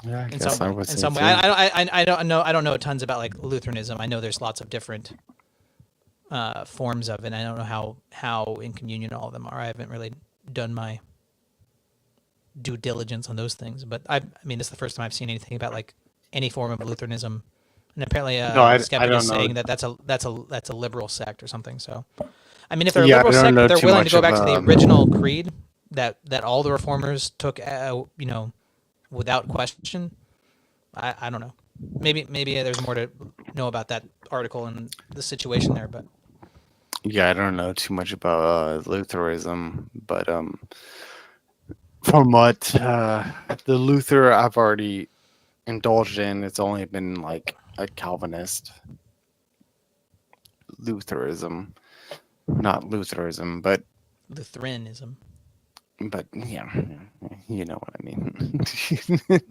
Yeah, I In guess I would say some way. too. I don't know tons about like Lutheranism. I know there's lots of different forms of it. I don't know how in communion all of them are. I haven't really done my due diligence on those things. But I mean, this is the first time I've seen anything about like any form of Lutheranism. And apparently, Skeptic don't is know. saying that that's a liberal sect or something. So, I mean, if they're a Yeah, I liberal don't sect, know but they're too willing to much go back to the about- original creed that all the reformers took, without question. I don't know. Maybe there's more to know about that article and the situation there, but Yeah, I don't know too much about Lutheranism, but from what the Luther I've already indulged in, it's only been like a Calvinist Lutheranism, not Lutheranism, but Lutheranism. yeah, you know what I mean. I'm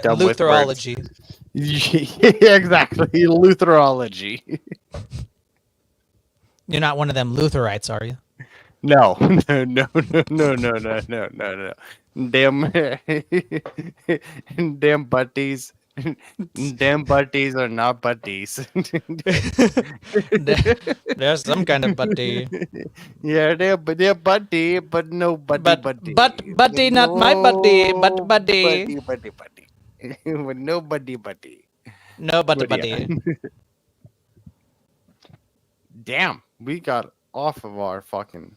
done with words. Lutherology. Yeah, exactly, Lutherology. You're not one of them Lutherites, are you? No. Damn buddies. Damn buddies are not buddies. There's some kind of buddy. Yeah, they're buddy, but no buddy, But buddy, not my buddy, but buddy. buddy. But no buddy. No buddy, But yeah. buddy. Damn, we got off of our fucking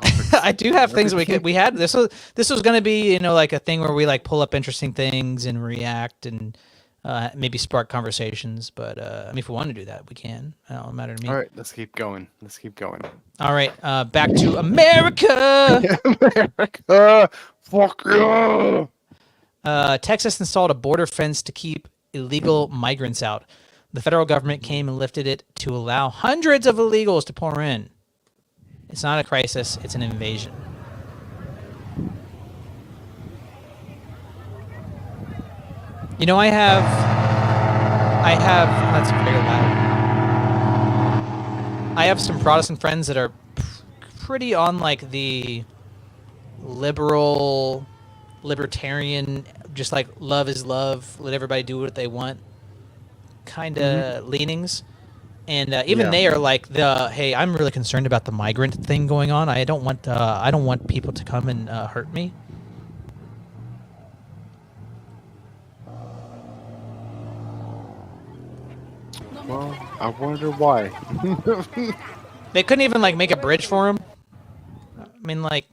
topics. I do have things we had. This was going to be, like a thing where we like pull up interesting things and react and maybe spark conversations. But I mean, if we want to do that, we can. It don't matter to me. All right, let's keep going. All right, back to America. America, fuck you. Texas installed a border fence to keep illegal migrants out. The federal government came and lifted it to allow hundreds of illegals to pour in. It's not a crisis, it's an invasion. I have, that's very loud. I have some Protestant friends that are pretty on like the libertarian, just like love is love, let everybody do what they want kind of leanings. And even they are like hey, I'm really concerned about the migrant thing going on. I don't want people to come and hurt me. Well, I wonder why. They couldn't even like make a bridge for him. I mean, like,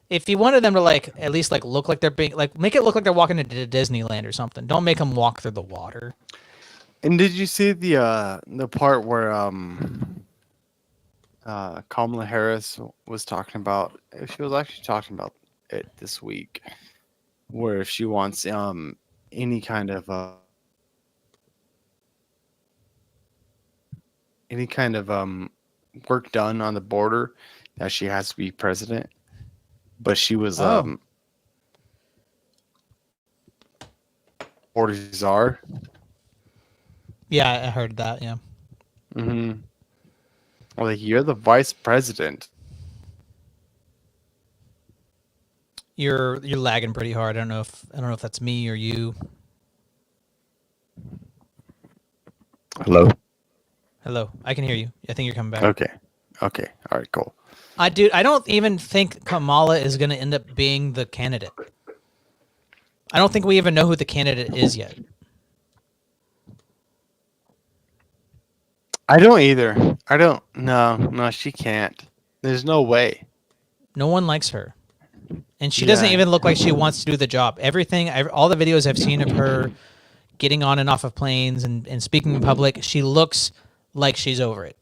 if you wanted them to like at least like look like they're being like, make it look like they're walking into Disneyland or something. Don't make them walk through the water. And did you see the part where Kamala Harris was talking about? She was actually talking about it this week, where she wants any kind of work done on the border, that she has to be president. But she was Oh. border czar. Yeah, I heard that. Yeah. Mm-hmm. Like, you're the vice president. You're lagging pretty hard. I don't know if that's me or you. Hello. Hello, I can hear you. I think you're coming back. Okay. Okay. All right. Cool. I don't even think Kamala is going to end up being the candidate. I don't think we even know who the candidate is yet. I don't either. I don't. No, she can't. There's no way. No one likes her, and she doesn't Yeah. even look like she wants to do the job. All the videos I've seen of her getting on and off of planes and speaking in public, she looks like she's over it.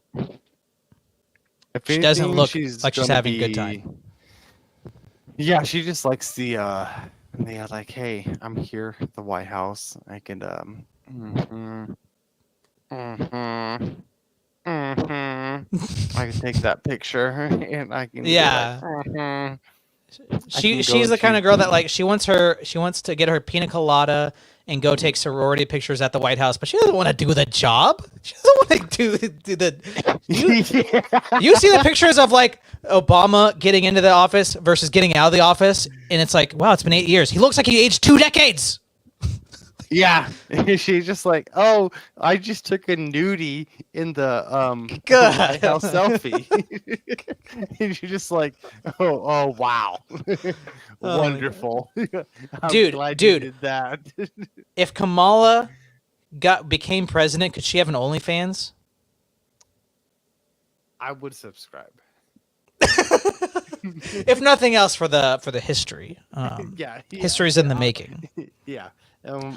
If She doesn't anything, look like she's gonna having a good time. Yeah, she just likes the like, hey, I'm here at the White House. I can I can take that picture and I can be Yeah. like, can She's go the kind to- of girl that like she wants to get her pina colada and go take sorority pictures at the White House, but she doesn't want to do the job. She doesn't want to do the. You see the pictures of like Obama getting into the office versus getting out of the office, and it's like, wow, it's been 8 years. He looks like he aged 2 decades. Yeah, she's just like, oh, I just took a nudie in the God. White House selfie, and you're just like, oh wow, my wonderful, I'm Dude, glad you dude. did that. If Kamala became president, could she have an OnlyFans? I would subscribe. If nothing else, for the history. Yeah, History's in the making. yeah.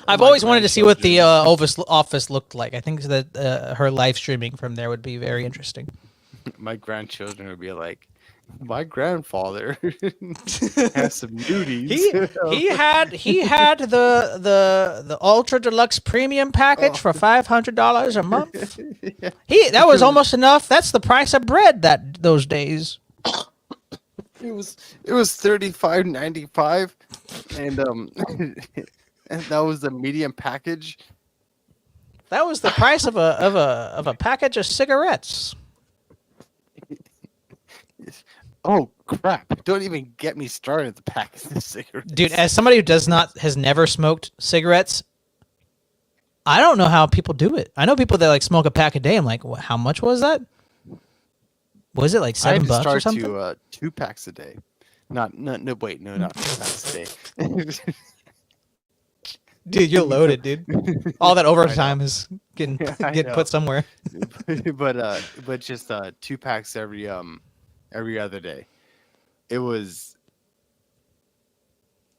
I've always wanted to see what the office looked like. I think that her live streaming from there would be very interesting. my grandchildren would be like, my grandfather has some nudies. He had the ultra deluxe premium package for $500 a month. That was almost enough. That's the price of bread those days. It was $35.95, and and that was the medium package. That was the price of a package of cigarettes. Oh crap! Don't even get me started. The package of cigarettes, Dude, as somebody who has never smoked cigarettes, I don't know how people do it. I know people that like smoke a pack a day. I'm like, how much was that? Was it like I had $7 to or start something? to 2 packs a day. Not 2 packs a day. Dude, you're loaded, dude. All that overtime is getting I know. put somewhere. but just 2 packs every other day. It was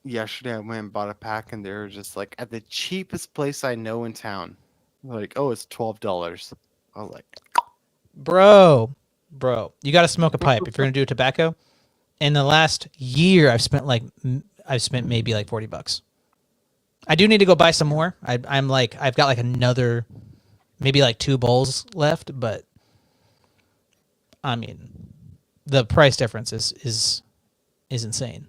yesterday. I went and bought a pack, and they were just like at the cheapest place I know in town. Like, oh, it's $12. I was like, Bro, you got to smoke a pipe if you're going to do tobacco. In the last year, I've spent maybe like $40. I do need to go buy some more. I've got like another, maybe like 2 bowls left, but I mean, the price difference is insane.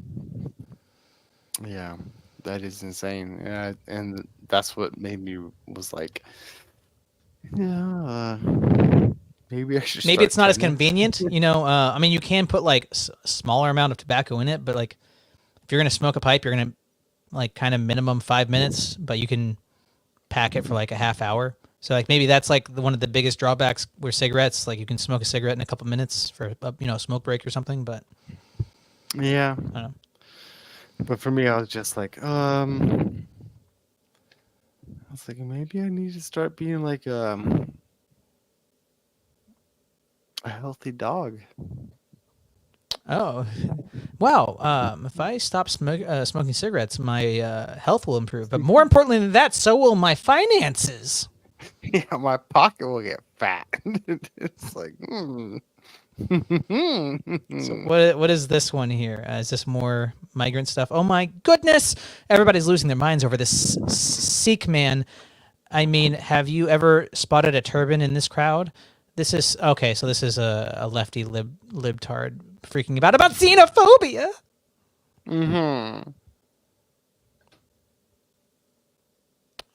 yeah, that is insane. Yeah, and that's what made me was like, yeah, maybe I should. Maybe start it's not as trimming. convenient, you know. I mean, you can put like a smaller amount of tobacco in it, but like if you're gonna smoke a pipe, you're gonna like kind of minimum 5 minutes, but you can pack it for like a half hour. So like maybe that's like one of the biggest drawbacks with cigarettes. Like you can smoke a cigarette in a couple minutes for a smoke break or something. But Yeah, I don't know. but for me, I was just like, maybe I need to start being like a healthy dog. Oh, wow. If I stop smoking cigarettes, my health will improve. But more importantly than that, so will my finances. Yeah, my pocket will get fat. It's like, So what is this one here? Is this more migrant stuff? Oh my goodness! Everybody's losing their minds over this Sikh man. I mean, have you ever spotted a turban in this crowd? This is okay. So this is a lefty libtard freaking about xenophobia. Mm-hmm.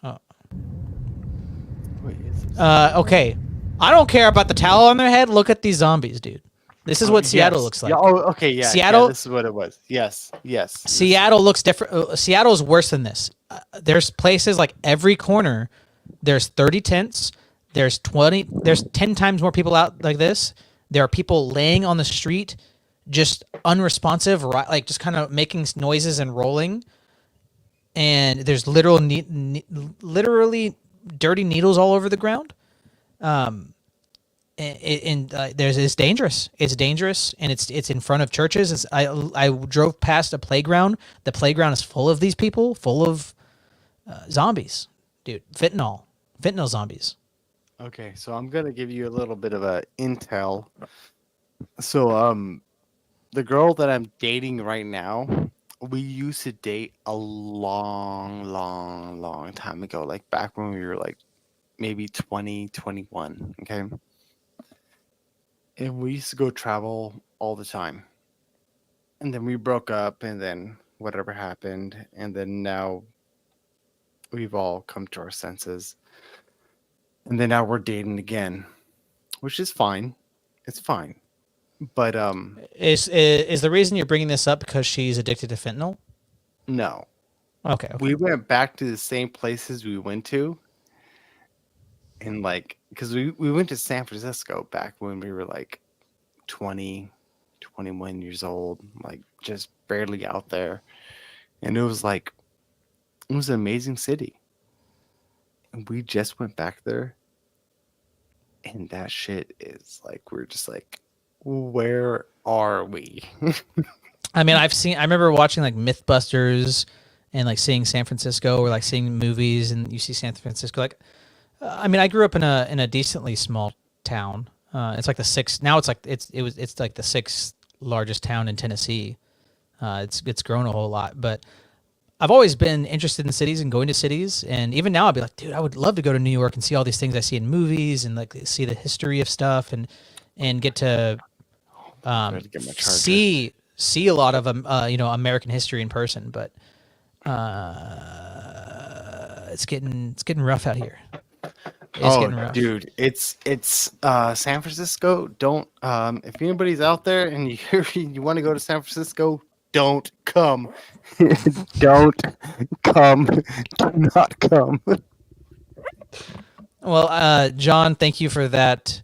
Oh. Wait, is this? Okay. I don't care about the towel on their head. Look at these zombies, dude. This is what Seattle Yes. looks like. Yeah, oh, okay, yeah. Seattle- Yeah, this is what it was. Yes, yes. Seattle looks different. Seattle's worse than this. There's places like every corner. There's 30 tents. There's 20. There's 10 times more people out like this. There are people laying on the street, just unresponsive, like just kind of making noises and rolling. And there's literally dirty needles all over the ground. It's dangerous. It's dangerous, and it's in front of churches. I drove past a playground. The playground is full of these people, full of zombies, dude. Fentanyl zombies. Okay, so I'm gonna give you a little bit of a intel. So, the girl that I'm dating right now, we used to date a long time ago, like back when we were like maybe 20, 21. Okay, and we used to go travel all the time, and then we broke up, and then whatever happened, and then now we've all come to our senses. And then now we're dating again, which is fine. It's fine. But Is the reason you're bringing this up because she's addicted to fentanyl? no. Okay. We went back to the same places we went to. And like because we went to San Francisco back when we were like 20, 21 years old, like just barely out there. And it was an amazing city. And we just went back there. And that shit is like, we're just like, where are we? I mean, I remember watching like Mythbusters and like seeing San Francisco, or like seeing movies and you see San Francisco. Like, I mean, I grew up in a decently small town. It's like the sixth. Now it's like it's like the sixth largest town in Tennessee. It's grown a whole lot, but I've always been interested in cities and going to cities. And even now, I'd be like, dude, I would love to go to New York and see all these things I see in movies and like see the history of stuff and get to Gotta get my charger. see a lot of American history in person. But it's getting rough out here. It's getting rough. Dude, it's San Francisco. Don't if anybody's out there and you want to go to San Francisco, don't come. Don't come. Do not come. Well, John, thank you for that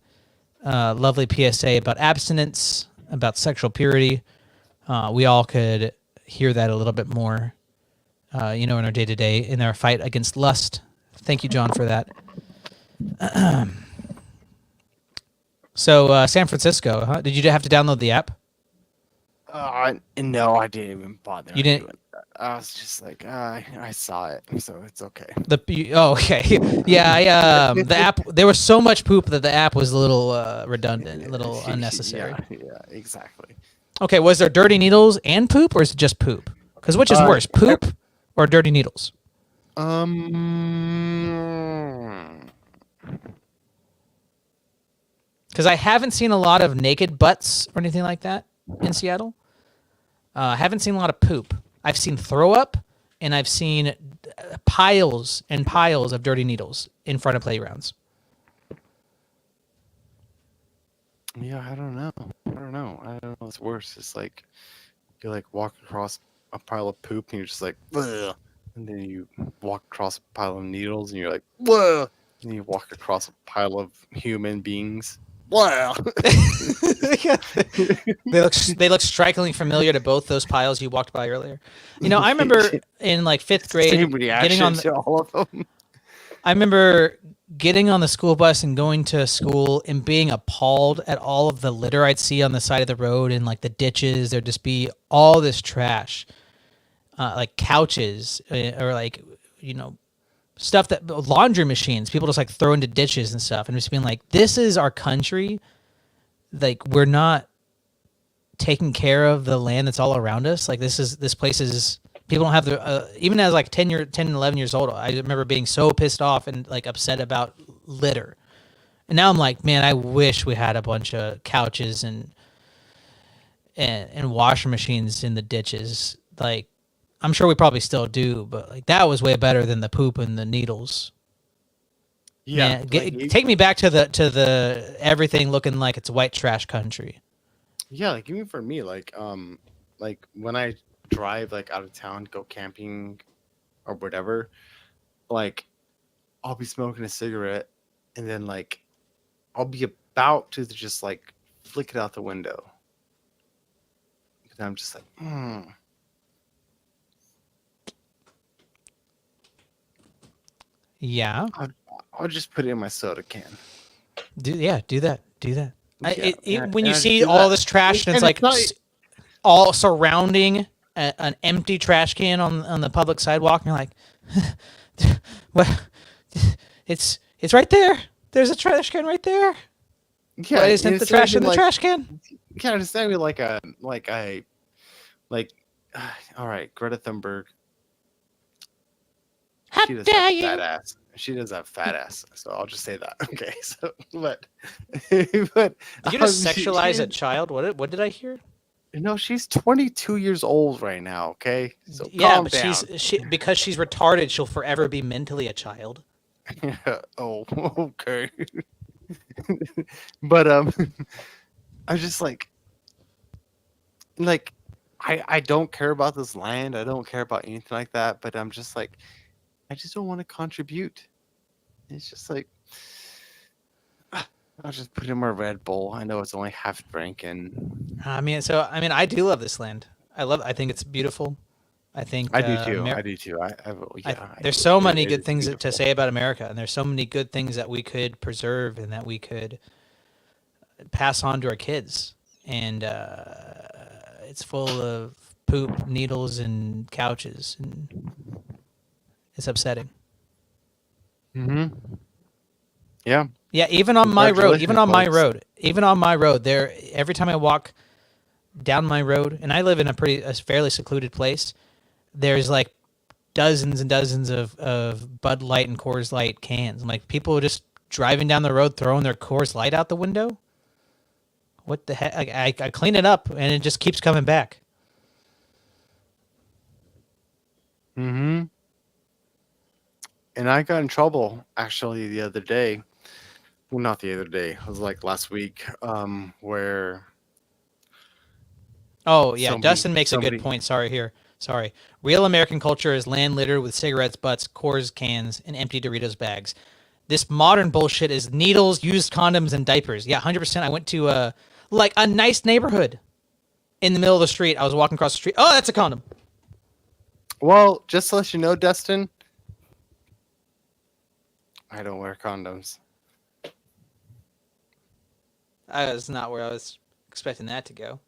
lovely PSA about abstinence, about sexual purity. We all could hear that a little bit more, in our day-to-day, in our fight against lust. Thank you, John, for that. So, San Francisco, huh? Did you have to download the app? No, I didn't even bother. You didn't- doing that. I was just like, I saw it, so it's okay. Okay. Yeah, the app, there was so much poop that the app was a little redundant, a little unnecessary. Yeah, exactly. Okay, was there dirty needles and poop, or is it just poop? Because which is worse, poop or dirty needles? Because I haven't seen a lot of naked butts or anything like that in Seattle. I haven't seen a lot of poop. I've seen throw up, and I've seen piles and piles of dirty needles in front of playgrounds. Yeah, I don't know. I don't know what's worse. It's like you like walk across a pile of poop and you're just like, ugh. And then you walk across a pile of needles and you're like, whoa. And you walk across a pile of human beings. Wow. They look strikingly familiar to both those piles you walked by earlier. I remember in like fifth grade Same reaction to all of them. I remember getting on the school bus and going to school and being appalled at all of the litter I'd see on the side of the road and like the ditches. There'd just be all this trash, like couches or like, stuff that laundry machines, people just like throw into ditches and stuff. And just being like, this is our country. like we're not taking care of the land that's all around us. Like this place is, people don't have the even as like 10 and 11 years old, I remember being so pissed off and like upset about litter. And now I'm like, man, I wish we had a bunch of couches and washer machines in the ditches. Like, I'm sure we probably still do, but like that was way better than the poop and the needles. Yeah, Man, take me back to the everything looking like it's white trash country. yeah. Like even for me, like when I drive like out of town, go camping or whatever, like I'll be smoking a cigarette, and then like I'll be about to just like flick it out the window, but I'm just like, Yeah. I'll just put it in my soda can. Do that. Yeah, When you and I see do all that. this trash and it's And like it's not- all surrounding an empty trash can on the public sidewalk, and you're like, well, it's right there. There's a trash can right there. Yeah, Why isn't and the it's not trash in even the like- trash can? Yeah, it's not even all right, Greta Thunberg. How She does dare have you? fat ass. She does have fat ass. So I'll just say that. Okay. So, but Did you just she- sexualize she- a child? What did I hear? No, she's 22 years old right now. Okay. So Yeah, calm but down. because she's retarded, she'll forever be mentally a child. Oh, okay. But I just like I don't care about this land. I don't care about anything like that. But I'm just like, I just don't want to contribute. It's just like, I'll just put in my Red Bull. I know it's only half drink, and I mean, I do love this land. I think it's beautiful. I think I do too. Amer- I do too. there's do. so It- many it good is things to beautiful. say about America, and there's so many good things that we could preserve and that we could pass on to our kids. And it's full of poop, needles, and couches, and it's upsetting. Mhm. Yeah. Yeah, even on my road, Congratulations, even on my road, there. Every time I walk down my road, and I live in a fairly secluded place, there's like dozens and dozens of Bud Light and Coors Light cans. Like people are just driving down the road, throwing their Coors Light out the window. What the heck? I clean it up, and it just keeps coming back. Mm-hmm. And I got in trouble actually the other day. Well, not the other day. It was like last week, where Oh yeah, Somebody- Dustin makes a somebody- good point. Sorry. Real American culture is land littered with cigarettes, butts, Coors cans, and empty Doritos bags. This modern bullshit is needles, used condoms, and diapers. Yeah, 100%. I went to a nice neighborhood in the middle of the street. I was walking across the street. Oh, that's a condom. well, just to let you know, Dustin, I don't wear condoms. That's not where I was expecting that to go.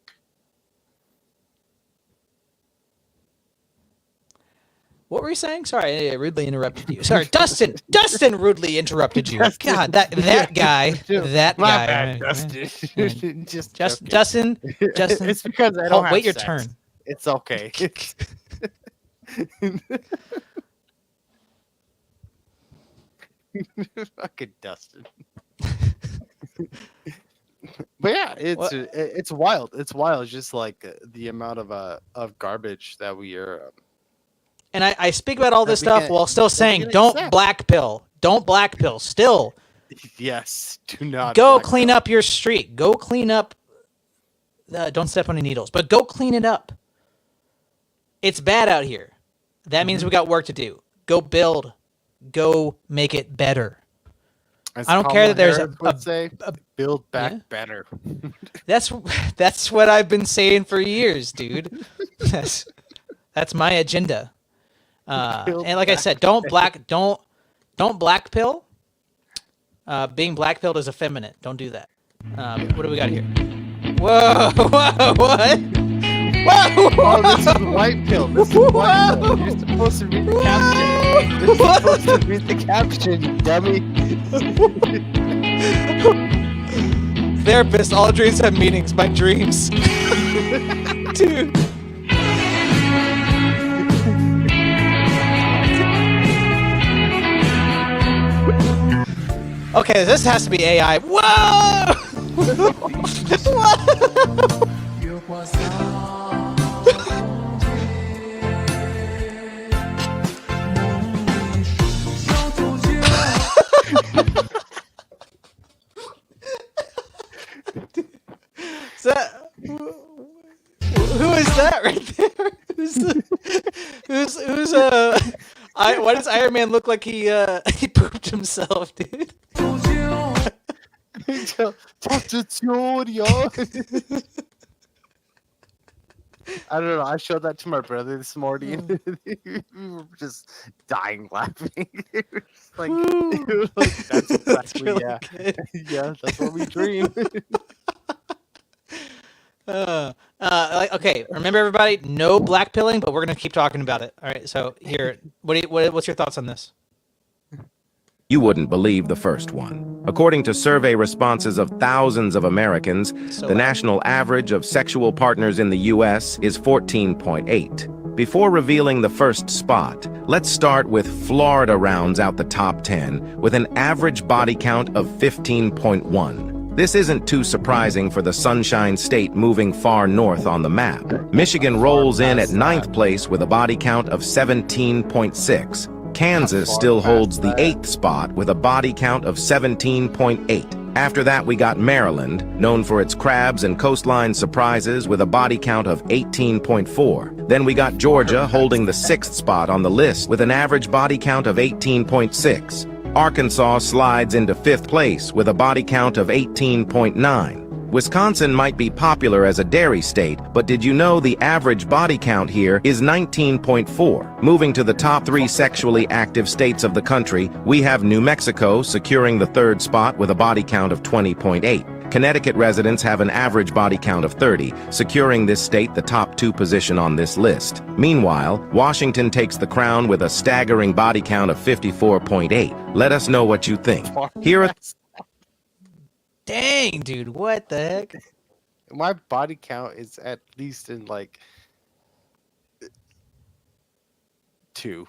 What were you saying? Sorry, I rudely interrupted you. Sorry, Dustin. Dustin rudely interrupted you. Dustin. God, that guy. That My guy. bad, Dustin. Just joking. Justin. It's because I don't have wait your sex. turn. It's okay. Fucking Dustin. But yeah, What? it's wild. It's wild, just like the amount of garbage that we are. And I speak about all this That we stuff can't- while still that we saying, can't don't accept. black pill. Don't black pill. Still, Yes, do not go black clean pill. up your street. Go clean up. Don't step on any needles, but go clean it up. It's bad out here. That means we got work to do. Go build. Go make it better. As I don't care that there's Kamala Harris would say, build back yeah. better. That's what I've been saying for years, dude. That's my agenda. Build And like I back said, don't black pill. Being black pilled is effeminate. Don't do that. What do we got here? Whoa! Whoa! What? Whoa! Oh, this is white pill. This is white pill. You're supposed to read the caption. You're supposed to read the caption, you dummy. Therapist, all dreams have meanings. My dreams. Dude. Okay, this has to be AI. Whoa! Is that, who is that right there? Why does Iron Man look like he he pooped himself, dude? I don't know. I showed that to my brother this morning. We were just dying laughing. It was like, that's exactly, really yeah. good. Yeah, that's what we dream. Like, okay, remember everybody, no black pilling, but we're gonna keep talking about it. All right, so here, what's your thoughts on this? You wouldn't believe the first one. According to survey responses of thousands of Americans, So the loud. national average of sexual partners in the U.S. is 14.8. Before revealing the first spot, let's start with Florida rounds out the top 10 with an average body count of 15.1. This isn't too surprising for the Sunshine State moving far north on the map. Michigan rolls in at 9th place with a body count of 17.6. Kansas still holds the 8th spot with a body count of 17.8. After that, we got Maryland, known for its crabs and coastline surprises with a body count of 18.4. Then we got Georgia holding the 6th spot on the list with an average body count of 18.6. Arkansas slides into 5th place with a body count of 18.9. Wisconsin might be popular as a dairy state, but did you know the average body count here is 19.4? Moving to the top 3 sexually active states of the country, we have New Mexico securing the 3rd spot with a body count of 20.8. Connecticut residents have an average body count of 30, securing this state the top 2 position on this list. Meanwhile, Washington takes the crown with a staggering body count of 54.8. Let us know what you think. Here are Dang, dude, what the heck? My body count is at least in like 2.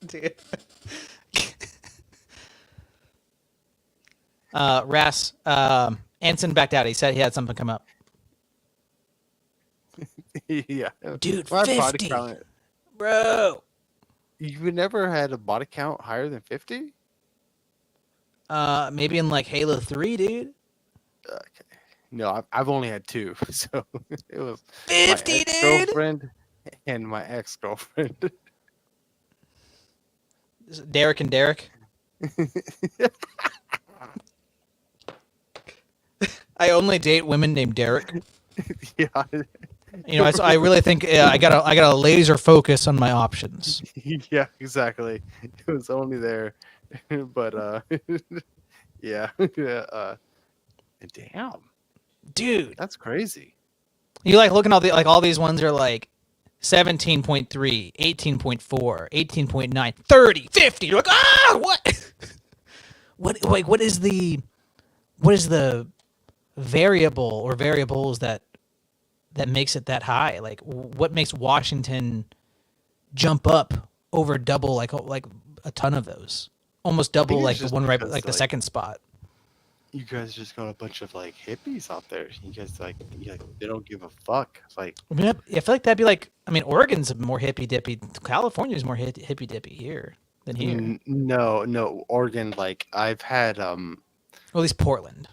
Dude. Ras, Anson backed out. He said he had something come up. Yeah. Dude, My 50. body count. Bro. You've never had a body count higher than 50? Maybe in like Halo 3, dude. Okay. No, I've only had 2, so it was 50, my dude. ex-girlfriend and my ex-girlfriend. Derek and Derek. I only date women named Derek. Yeah. You know, I really think I gotta laser focus on my options. Yeah, exactly. It was only there, but yeah, yeah. Damn, Dude, that's crazy. you like looking at all these ones are like 17.3, 18.4, 18.9, 30, 50. You're like, ah, what? What is the variable or variables that makes it that high? Like, what makes Washington jump up over double like a ton of those? Almost double it's like the just one right because, like the like, second spot. You guys just got a bunch of like hippies out there. You guys like they don't give a fuck. Like, I mean, I feel like that'd be like, I mean, Oregon's more hippy dippy. California's more hippy dippy here than here. no, Oregon. Like, I've had Or at least Portland.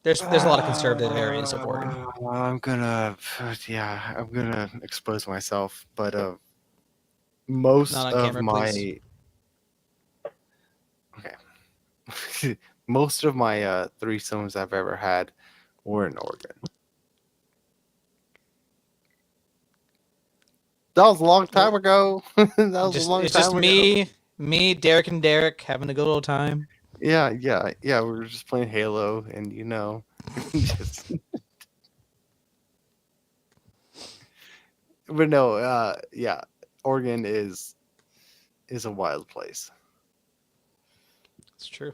There's a lot of conservative areas of Oregon. I'm gonna expose myself, but most Not on of camera, my please. okay, most of my threesomes I've ever had were in Oregon. That was a long time ago. That was a long It's time just ago. me, Derek and Derek having a good old time. Yeah. We were just playing Halo, and just... But no, yeah, Oregon is a wild place. It's true.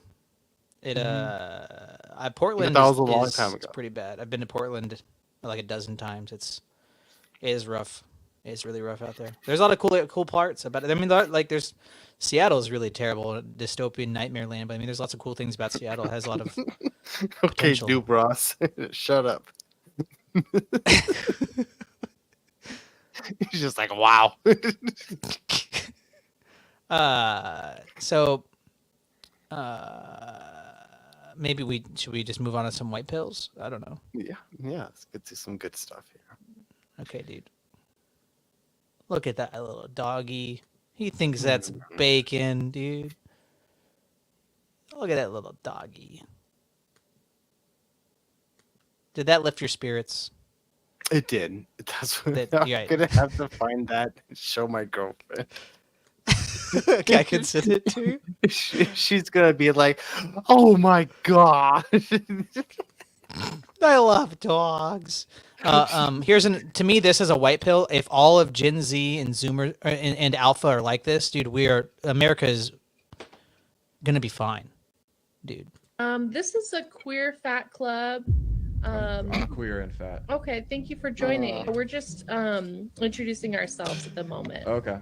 It Portland that was a long is time ago. pretty bad. I've been to Portland like a dozen times. It is rough. It's really rough out there. There's a lot of cool parts about it. I mean, there's Seattle's really terrible, dystopian nightmare land. But I mean, there's lots of cool things about Seattle. It has a lot of Okay, potential. Dude Ross, shut up. He's just like, wow. So maybe should we just move on to some white pills? I don't know. Yeah, let's get to some good stuff here. Okay, dude. Look at that little doggy. He thinks that's bacon, dude. Look at that little doggy. Did that lift your spirits? It did. That's what I'm yeah. gonna have to find that and show my girlfriend. Okay, I can send it to you. She's gonna be like, "Oh my god!" I love dogs. To me, this is a white pill. If all of Gen Z and Zoomer and Alpha are like this, dude, America is gonna be fine, dude. This is a queer fat club. I'm queer and fat. Okay, thank you for joining. We're just introducing ourselves at the moment. Okay.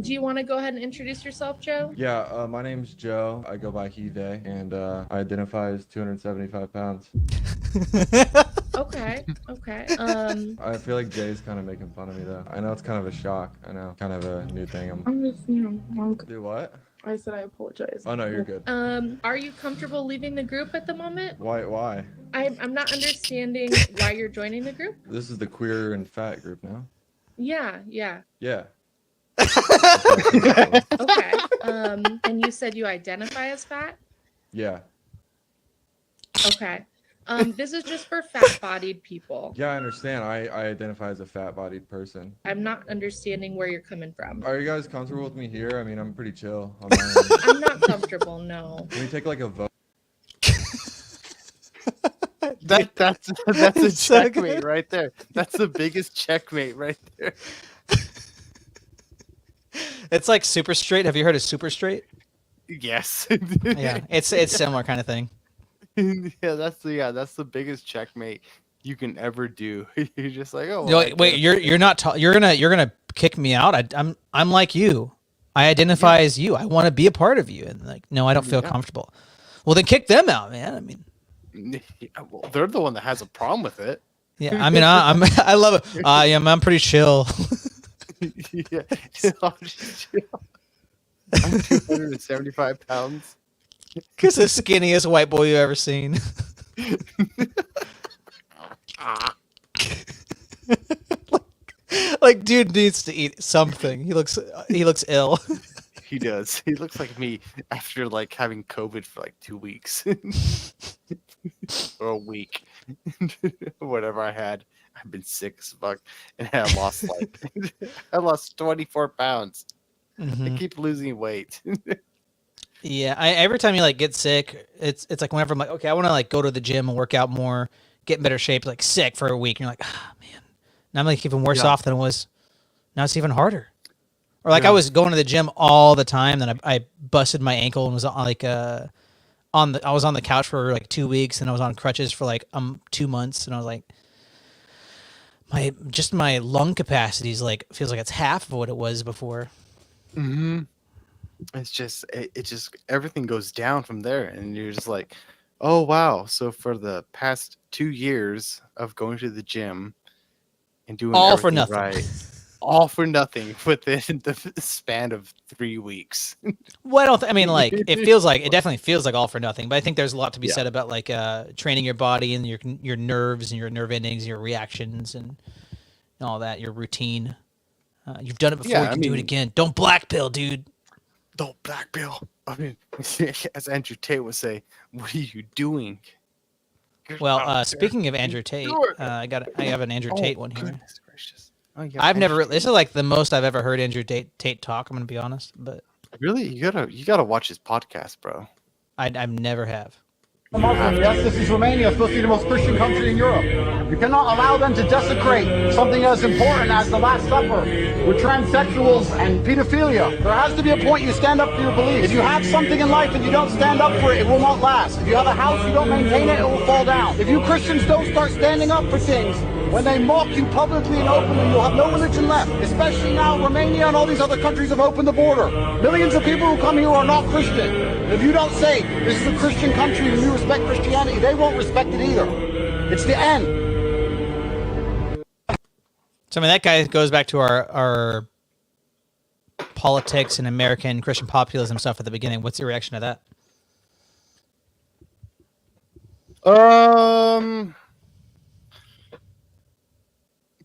Do you want to go ahead and introduce yourself, Joe? Yeah, my name's Joe. I go by he, they, and I identify as 275 pounds. Okay. I feel like Jay's kind of making fun of me, though. I know it's kind of a shock. I know. Kind of a new thing. I'm just, Do what? I said I apologize. Oh, no, you're good. Are you comfortable leaving the group at the moment? Why? I'm not understanding why you're joining the group. This is the queer and fat group now? Yeah. Yeah. Okay. And you said you identify as fat? Yeah. Okay. This is just for fat-bodied people. Yeah, I understand. I identify as a fat-bodied person. I'm not understanding where you're coming from. Are you guys comfortable with me here? I mean, I'm pretty chill on my end. I'm not comfortable, no. Can we take like a vote? That's a So checkmate good. right there. That's the biggest checkmate right there. It's like Super Straight. Have you heard of Super Straight? Yes. Yeah, it's similar kind of thing. That's the biggest checkmate you can ever do. You're just like, oh. No, wait, you're not. You're gonna kick me out. I'm like you. I identify as you. I want to be a part of you. And like, no, I don't feel comfortable. Well, then kick them out, man. I mean, Yeah, well, they're the one that has a problem with it. yeah. I mean, I love it. I'm pretty chill. Yeah. I'm 275 pounds. Cause the skinniest white boy you ever seen. like, dude needs to eat something. He looks ill. He does. He looks like me after like having COVID for like 2 weeks or a week, whatever I had. I've been sick as fuck, and I lost I lost 24 pounds. I keep losing weight. Yeah, every time you like get sick, it's like whenever I'm like, okay, I want to like go to the gym and work out more, get in better shape, like sick for a week, and you're like, ah, man, now I'm like even worse off than it was. Now it's even harder. Or like I was going to the gym all the time, then I busted my ankle and was like I was on the couch for like 2 weeks, and I was on crutches for like 2 months, and I was like, my lung capacity is like feels like it's half of what it was before. Mm-hmm. It's just it just everything goes down from there, and you're just like, oh wow. So for the past 2 years of going to the gym and doing All for everything nothing. right, all for nothing within the span of 3 weeks. Well, I mean, like it definitely feels like all for nothing. But I think there's a lot to be said about like training your body and your nerves and your nerve endings, your reactions, and all that. Your routine. You've done it before. Yeah, You can do it again. Don't black pill, dude. Don't black pill. I mean, as Andrew Tate would say, what are you doing? Get Well, out there. speaking of Andrew Tate, Do it. I have an Andrew Tate one here. Goodness gracious. Oh, yeah, I've never. Andrew This is like the most I've ever heard Andrew Tate talk. I'm gonna be honest, but Really, you gotta watch his podcast, bro. I never have. Muslim, yes, this is Romania, supposed to be the most Christian country in Europe. You cannot allow them to desecrate something as important as the Last Supper with transsexuals and pedophilia. There has to be a point you stand up for your beliefs. If you have something in life and you don't stand up for it, it will not last. If you have a house, you don't maintain it, it will fall down. If you Christians don't start standing up for things, when they mock you publicly and openly, you'll have no religion left. Especially now, Romania and all these other countries have opened the border. Millions of people who come here are not Christian. If you don't say, this is a Christian country and you respect Christianity, they won't respect it either. It's the end. So I mean, that guy goes back to our politics and American Christian populism stuff at the beginning. What's your reaction to that?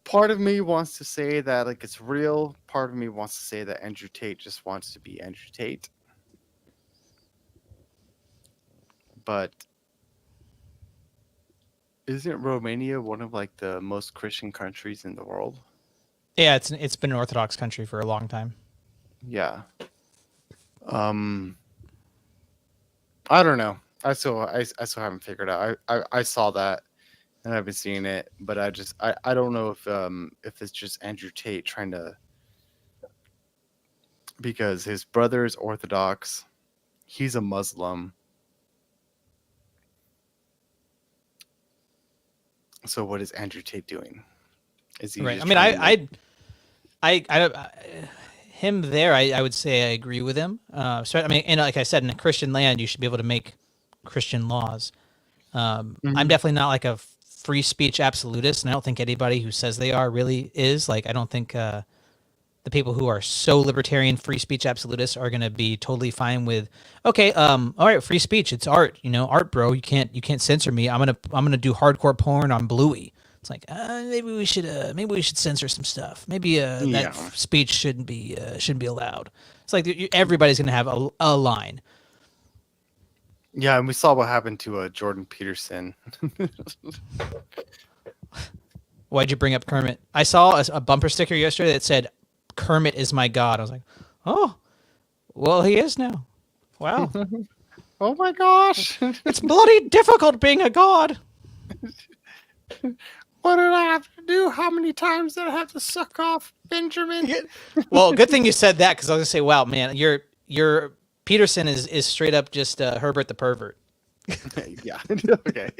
Part of me wants to say that like it's real. Part of me wants to say that Andrew Tate just wants to be Andrew Tate. But isn't Romania one of like the most Christian countries in the world? Yeah, it's been an Orthodox country for a long time. Yeah. I don't know. I still haven't figured out. I saw that and I've been seeing it, but I don't know if it's just Andrew Tate trying to, because his brother is Orthodox, he's a Muslim. So what is Andrew Tate doing? Is he right? just I mean, trying I him there. I would say I agree with him. So I mean, and like I said, in a Christian land, you should be able to make Christian laws. I'm definitely not like a free speech absolutist, and I don't think anybody who says they are really is. Like, I don't think the people who are so libertarian free speech absolutists are going to be totally fine with, okay, all right, free speech, it's art, art, bro. You can't censor me. I'm gonna do hardcore porn on Bluey. It's like maybe we should censor some stuff. Maybe that speech shouldn't be allowed. It's like everybody's going to have a line. Yeah, and we saw what happened to Jordan Peterson. Why'd you bring up Kermit? I saw a bumper sticker yesterday that said, "Kermit is my god." I was like, oh, well, he is now. Wow. Oh my gosh. It's bloody difficult being a god. What did I have to do? How many times did I have to suck off Benjamin? Well, good thing you said that, because I was gonna say, wow, man, your Peterson is straight up just Herbert the pervert. Yeah. Okay.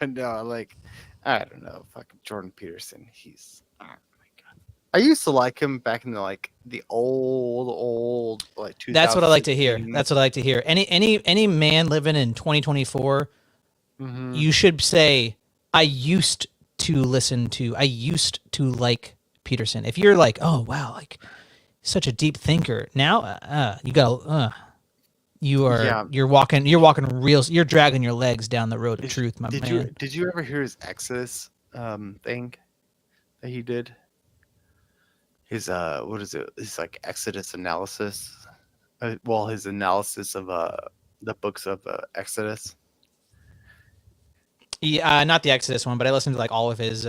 No, like, I don't know. Fucking Jordan Peterson. He's, oh my god. I used to like him back in the old like 2000. That's what I like to hear. That's what I like to hear. Any man living in 2024, you should say, I used to like Peterson. If you're like, oh wow, like such a deep thinker, now you're walking real, you're dragging your legs down the road of truth, my man. Did you ever hear his Exodus thing that he did? His what is it? His like Exodus analysis. His analysis of the books of Exodus. Yeah, not the Exodus one, but I listened to like all of his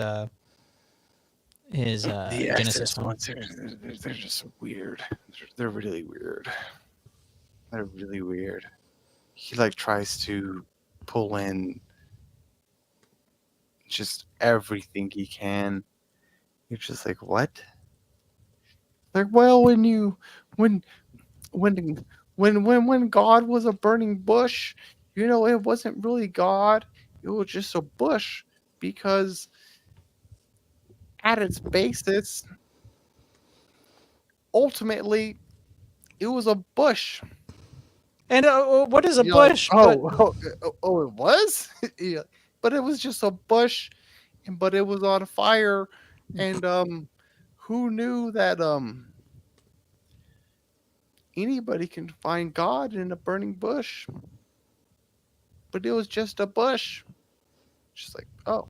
Genesis ones. They're just weird. They're really weird. They're really weird. He like tries to pull in just everything he can. You're just like, what? Like, well, when God was a burning bush, it wasn't really God. It was just a bush, because at its basis, ultimately, it was a bush. And what is a bush? Like, it was? Yeah. But it was just a bush, but it was on fire, and who knew that anybody can find God in a burning bush? But it was just a bush. Just like, oh.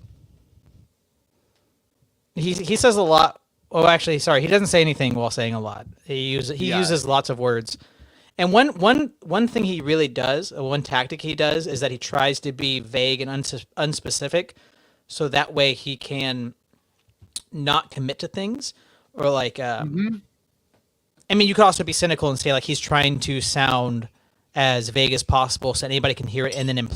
He says a lot. Oh, actually, sorry, he doesn't say anything while saying a lot. He uses lots of words. And one thing he really does, one tactic he does, is that he tries to be vague and unspecific, so that way he can not commit to things, or like. I mean, you could also be cynical and say like he's trying to sound as vague as possible so anybody can hear it, and then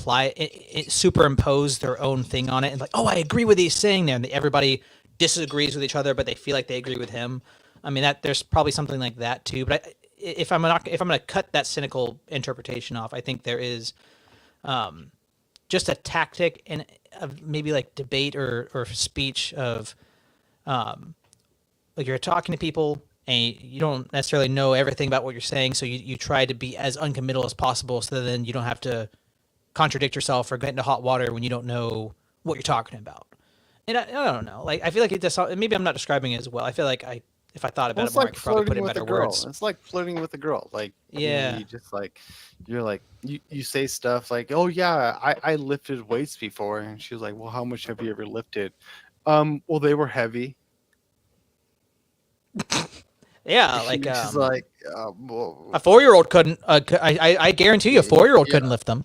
superimpose their own thing on it, and like, oh, I agree with he's saying there, and everybody disagrees with each other, but they feel like they agree with him. I mean, that there's probably something like that too. But if I'm gonna cut that cynical interpretation off, I think there is just a tactic and maybe like debate or speech of like you're talking to people and you don't necessarily know everything about what you're saying, so you try to be as uncommittal as possible, so then you don't have to contradict yourself or get into hot water when you don't know what you're talking about. And I don't know, like I feel like it just, maybe I'm not describing it as well. I feel like if I thought about it more, I could probably put it in better words. It's like flirting with a girl. Like, yeah, you just like, you're like, you say stuff like, oh yeah, I lifted weights before, and she was like, well, how much have you ever lifted? Well, they were heavy. Yeah, like she's like, a 4-year-old couldn't. I guarantee you, a 4-year-old couldn't lift them.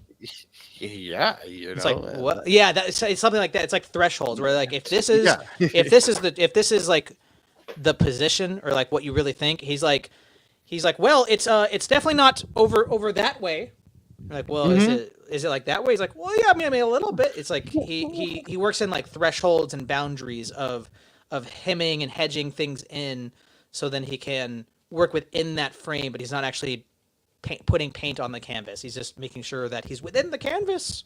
Yeah, it's like what? Yeah, it's something like that. It's like thresholds where like if this is if this is like the position or like what you really think, he's like, well, it's definitely not over that way. You're like, well, is it like that way? He's like, well, yeah, I mean a little bit. It's like he works in like thresholds and boundaries of hemming and hedging things in, so then he can work within that frame, but he's not actually putting paint on the canvas. He's just making sure that he's within the canvas.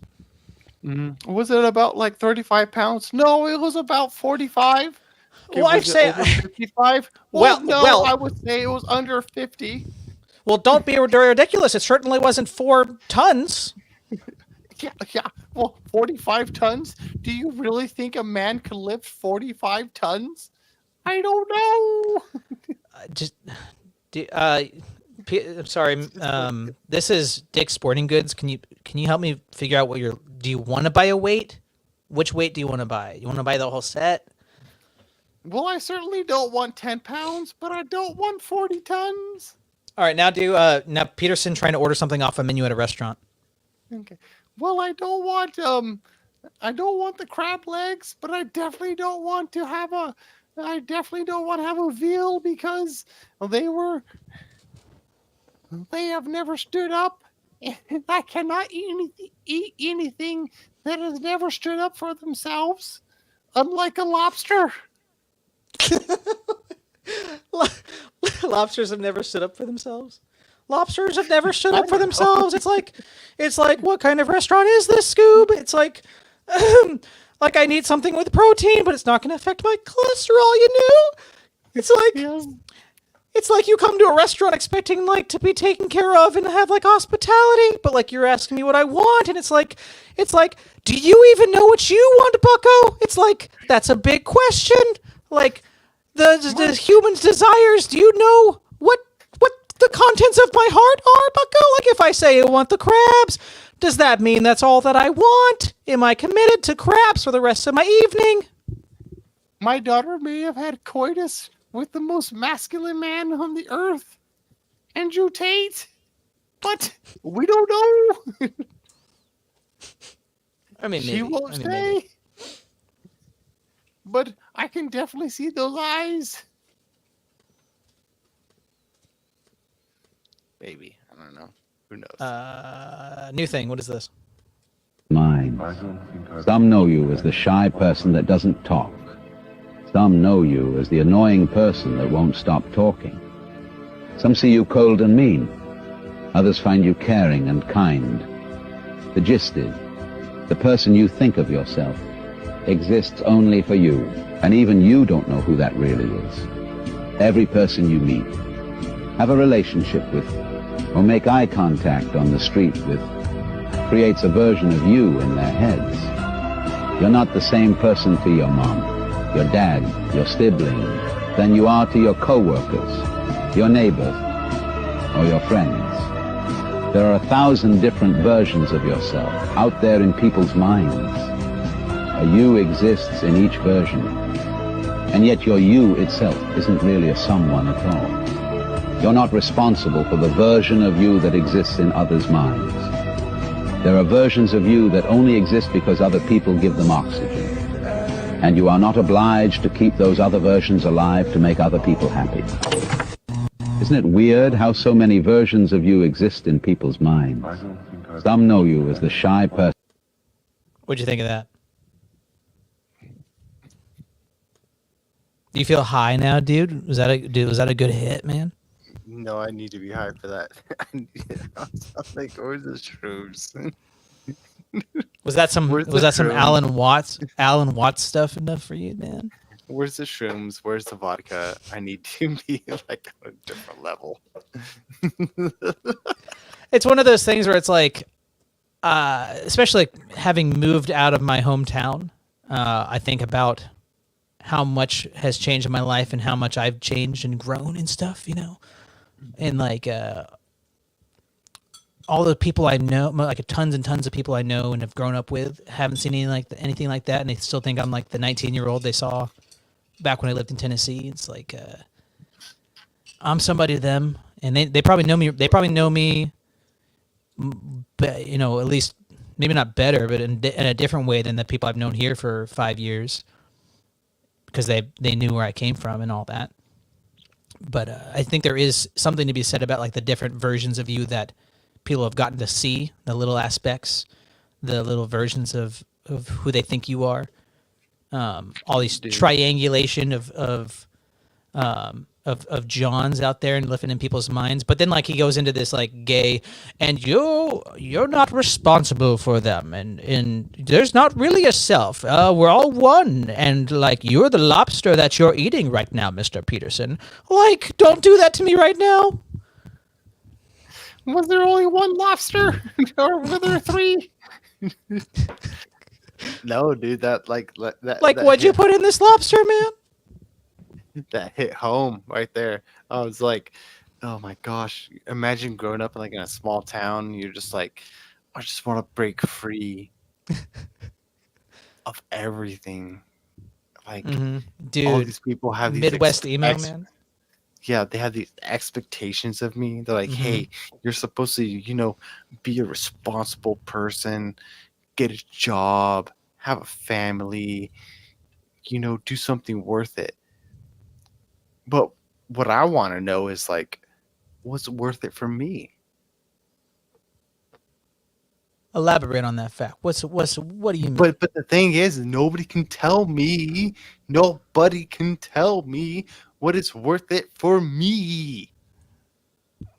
Was it about like 35 pounds? No, it was about 45. Okay, well, I'd say 55. Well, I would say it was under 50. Well, don't be ridiculous. It certainly wasn't 4 tons. Yeah. Well, 45 tons? Do you really think a man can lift 45 tons? I don't know. I'm sorry. This is Dick's Sporting Goods. Can you help me figure out do you want to buy a weight? Which weight do you want to buy? You want to buy the whole set? Well, I certainly don't want 10 pounds, but I don't want 40 tons. All right, now now Peterson trying to order something off a menu at a restaurant. Okay. Well, I don't want the crab legs, but I definitely don't want to have a veal because they have never stood up. I cannot eat anything that has never stood up for themselves, unlike a lobster. Lobsters have never stood up for themselves. Lobsters have never stood up for themselves. It's like, what kind of restaurant is this, Scoob? It's like I need something with protein, but it's not going to affect my cholesterol. You know, it's like you come to a restaurant expecting like to be taken care of and have like hospitality, but like you're asking me what I want, and it's like, do you even know what you want, Bucko? It's like that's a big question. Like the human's desires. Do you know what the contents of my heart are, Bucko? Like if I say I want the crabs, does that mean that's all that I want? Am I committed to crabs for the rest of my evening? My daughter may have had coitus with the most masculine man on the earth, Andrew Tate, but we don't know. I mean, she won't say. But I can definitely see those eyes. Maybe. I don't know. Who knows? New thing. What is this? Mine. Some know you as the shy person that doesn't talk. Some know you as the annoying person that won't stop talking. Some see you cold and mean. Others find you caring and kind. The gist is, the person you think of yourself exists only for you, and even you don't know who that really is. Every person you meet, have a relationship with, or make eye contact on the street with, creates a version of you in their heads. You're not the same person to your mom, your dad, your sibling, than you are to your co-workers, your neighbors, or your friends. There are 1,000 different versions of yourself out there in people's minds. A you exists in each version, and yet your you itself isn't really a someone at all. You're not responsible for the version of you that exists in others' minds. There are versions of you that only exist because other people give them oxygen, and you are not obliged to keep those other versions alive to make other people happy. Isn't it weird how so many versions of you exist in people's minds? Some know you as the shy person. What'd you think of that? Do you feel high now, dude? Was that a good hit, man? No, I need to be high for that. I'm like, where's the shrooms? Was that some Where's the Alan shrooms? Watts stuff enough for you, man? Where's the shrooms? Where's the vodka? I need to be like on a different level. It's one of those things where it's like, especially having moved out of my hometown, I think about how much has changed in my life and how much I've changed and grown and stuff, you know, and like all the people I know, like tons and tons of people I know and have grown up with, haven't seen anything like that, and they still think I'm like the 19-year-old they saw back when I lived in Tennessee. It's like I'm somebody to them, and they probably know me. They probably know me, you know, at least maybe not better, but in a different way than the people I've known here for 5 years, because they knew where I came from and all that. But I think there is something to be said about like the different versions of you that people have gotten to see, the little aspects, the little versions of who they think you are. All these triangulation of Johns out there and living in people's minds. But then like he goes into this like gay, and you're not responsible for them, and there's not really a self. We're all one, and like you're the lobster that you're eating right now, Mr. Peterson. Like, don't do that to me right now. Was there only one lobster, or were there three? No, dude, that like that. Like, what'd you put in this lobster, man? That hit home right there. I was like, oh my gosh! Imagine growing up like in a small town. You're just like, I just want to break free of everything. Like, dude, all these people have these Midwest emo, man. Yeah, they have these expectations of me. They're like, hey, you're supposed to, you know, be a responsible person, get a job, have a family, you know, do something worth it. But what I want to know is like, what's worth it for me? Elaborate on that fact. What do you mean? But the thing is, nobody can tell me. Nobody can tell me what is worth it for me.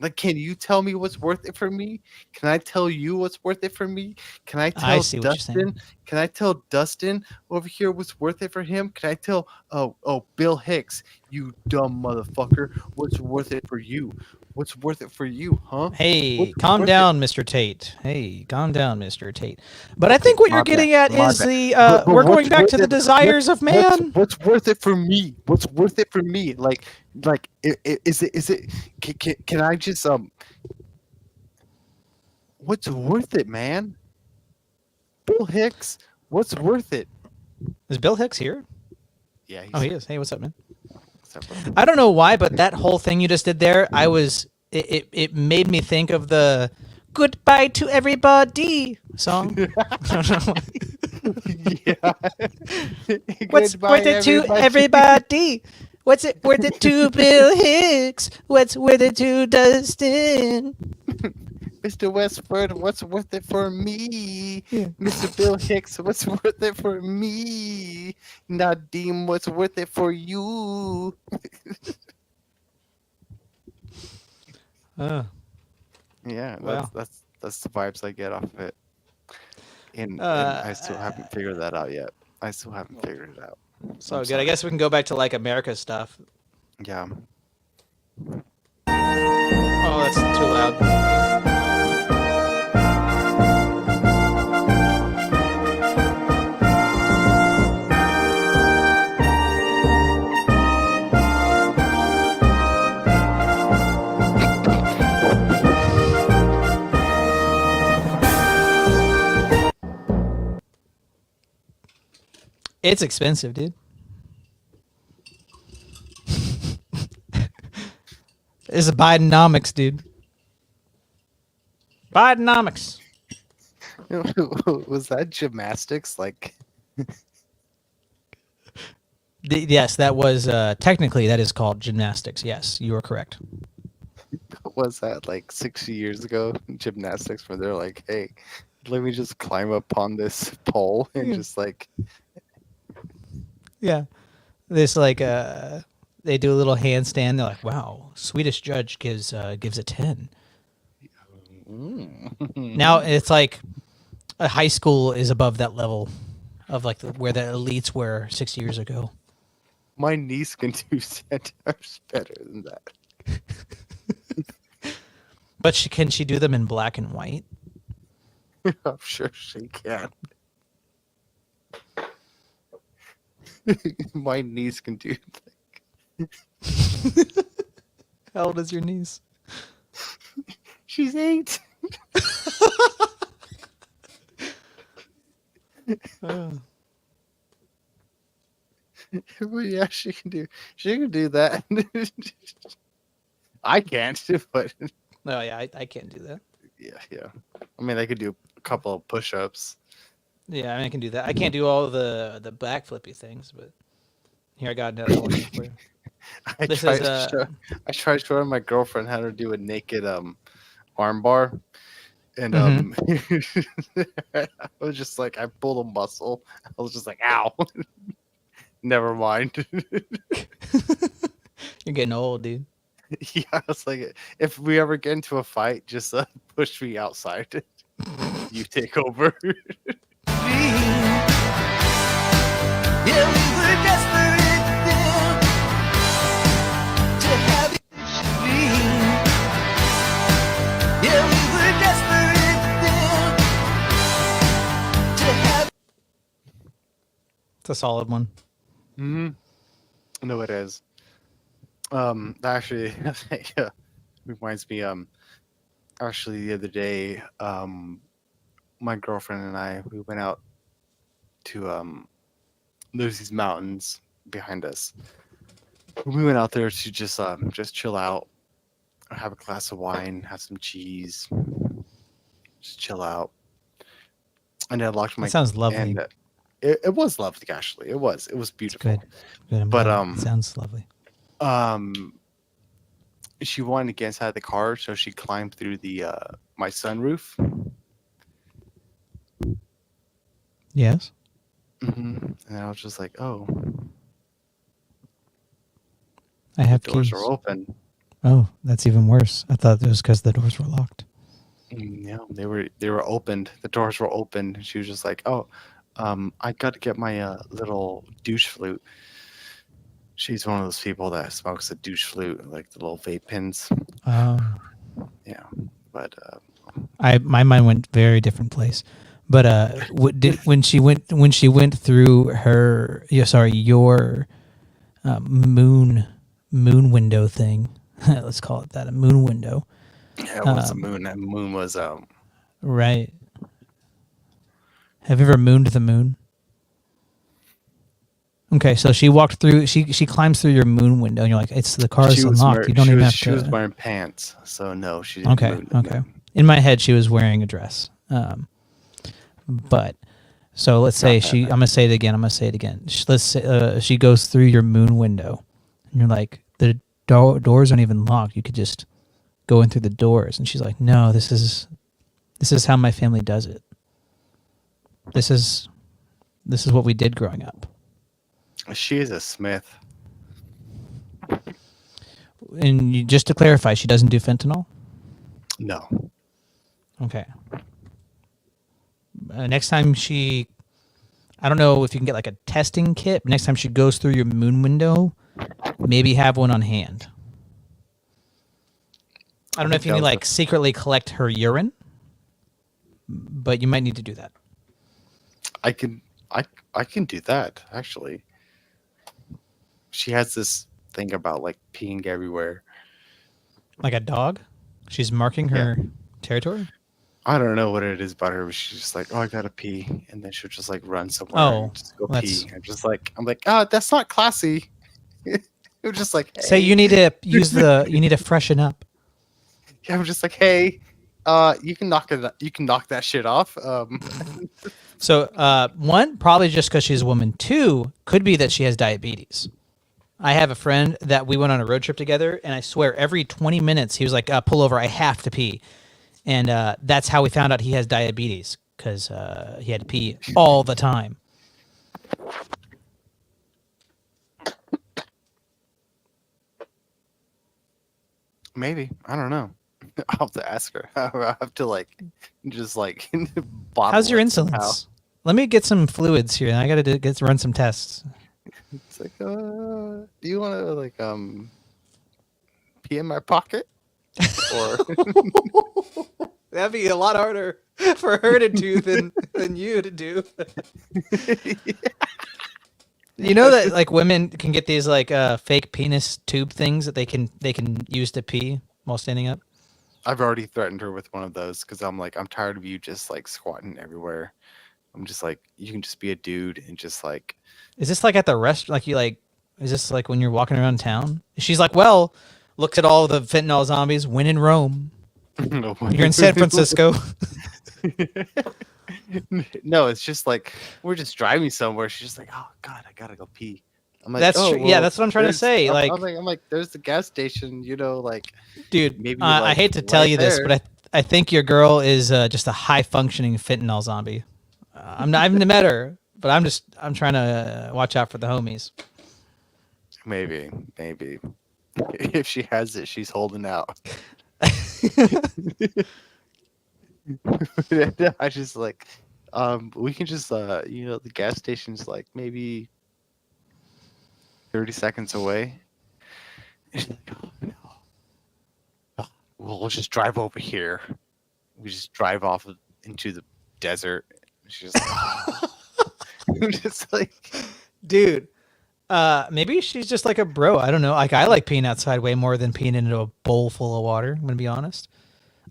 Like, can you tell me what's worth it for me? Can I tell you what's worth it for me? Can I tell Dustin? Can I tell Dustin over here what's worth it for him? Can I tell Bill Hicks, you dumb motherfucker, what's worth it for you? What's worth it for you, huh? Hey, calm down, Mr. Tate. Hey, calm down, Mr. Tate. But I think what you're getting at is the we're going back to the desires of man. What's worth it for me? What's worth it for me? Like is it can I just what's worth it, man? Bill Hicks, what's worth it? Is Bill Hicks here? Yeah. He is. Hey, what's up, man? I don't know why, but that whole thing you just did there, it made me think of the "Goodbye to Everybody" song. Yeah. What's worth it to everybody? What's it worth it to Bill Hicks? What's worth it to Dustin? Mr. Westford, what's worth it for me? Mr. Bill Hicks, what's worth it for me? Nadim, what's worth it for you? Yeah, wow. that's the vibes I get off of it. And I still haven't figured that out yet. I still haven't figured it out. So good. I guess we can go back to like America stuff. Yeah. Oh, that's too loud. It's expensive, dude. This is Bidenomics, dude. Bidenomics. Was that gymnastics? Like, yes, that was technically that is called gymnastics. Yes, you are correct. was that like 60 years ago in gymnastics where they're like, hey, let me just climb up on this pole and just like Yeah. This like they do a little handstand. They're like, wow, Swedish judge gives a 10. Now it's like a high school is above that level of like where the elites were 60 years ago. my niece can do centaurs better than that. But can she do them in black and white? I'm sure she can. My niece can do How old is your niece? She's 8. But yeah, she can do that. I can't, but No, yeah, I can't do that. yeah. I mean, I could do a couple of push-ups. Yeah, I mean, I can do that. I can't do all the backflippy things, but here I got another one for you. I This tried, is, I tried showing my girlfriend how to do a naked arm bar, and I was just like, I pulled a muscle. I was just like, ow. Never mind. You're getting old, dude. Yeah, I was like, if we ever get into a fight, just push me outside. You take over. It's a solid one. No, it is. That actually reminds me. Actually, the other day, my girlfriend and I, we went out to there's these mountains behind us. We went out there to just chill out, have a glass of wine, have some cheese, just chill out. And I locked my. That sounds lovely. And, it was lovely, actually. It was beautiful. Good. Good. I'm But glad. It sounds lovely. She wanted to get inside the car, so she climbed through the my sunroof. Yes. And I was just like, oh, I have doors keys. are open. Oh, that's even worse. I thought it was because the doors were locked. No, they were opened. The doors were open. And she was just like, oh, I got to get my little douche flute. She's one of those people that smokes a douche flute, like the little vape pens. Oh. Yeah, but my mind went very different place. But when she went through her your moon window thing, let's call it that, a moon window. yeah, it was the moon. That moon was Right. Have you ever mooned the moon? Okay, so she walked through. She climbs through your moon window, and you're like, "It's the car's unlocked. You don't even have to." She was wearing pants, so no, she didn't. Okay, moon the okay. moon. In my head, she was wearing a dress. But so let's say I'm gonna say it again. Let's say she goes through your moon window, and you're like, the doors aren't even locked. You could just go in through the doors. And she's like, "No, this is how my family does it. This is what we did growing up." She is a Smith. And just to clarify, she doesn't do fentanyl? No. Okay. Next time I don't know if you can get like a testing kit. Next time she goes through your moon window, maybe have one on hand. I don't know if you need to like secretly collect her urine, but you might need to do that. I can do that, actually. She has this thing about like peeing everywhere. Like a dog? She's marking her territory? I don't know what it is about her, but she's just like, oh, I gotta pee, and then she'll just like run somewhere and just go pee. I'm like, oh, that's not classy. You're just like, hey. Say you need to freshen up. Yeah, I'm just like, hey, you can knock that shit off. So one, probably just because she's a woman. Two, could be that she has diabetes. I have a friend that we went on a road trip together, and I swear every 20 minutes he was like, "Pull over, I have to pee," and that's how we found out he has diabetes because he had to pee all the time. Maybe, I don't know. I'll have to ask her. I'll have to just bottle How's your it somehow. insulins? Let me get some fluids here. I gotta run some tests. It's like, do you want to pee in my pocket? Or That'd be a lot harder for her to do than you to do. You know that like women can get these fake penis tube things that they can use to pee while standing up. I've already threatened her with one of those because I'm tired of you just squatting everywhere. I'm just you can just be a dude and just Is this at the restaurant? Is this when you're walking around town? She's like, well, look at all the fentanyl zombies. When in Rome. You're in San Francisco. No, it's just we're just driving somewhere. She's just like, oh God, I gotta go pee. I'm like, that's oh, true. well, Yeah, that's what I'm trying to say. I'm like, there's the gas station, dude. maybe I hate to tell you this, but I think your girl is just a high functioning fentanyl zombie. I'm not even met her, but I'm trying to watch out for the homies. Maybe if she has it, she's holding out. I just we can just the gas station's maybe 30 seconds away. She's like, oh no, we'll just drive over here. We just drive off into the desert. She's like, I'm just dude. Maybe she's just like a bro. I don't know. I like peeing outside way more than peeing into a bowl full of water. I'm gonna be honest.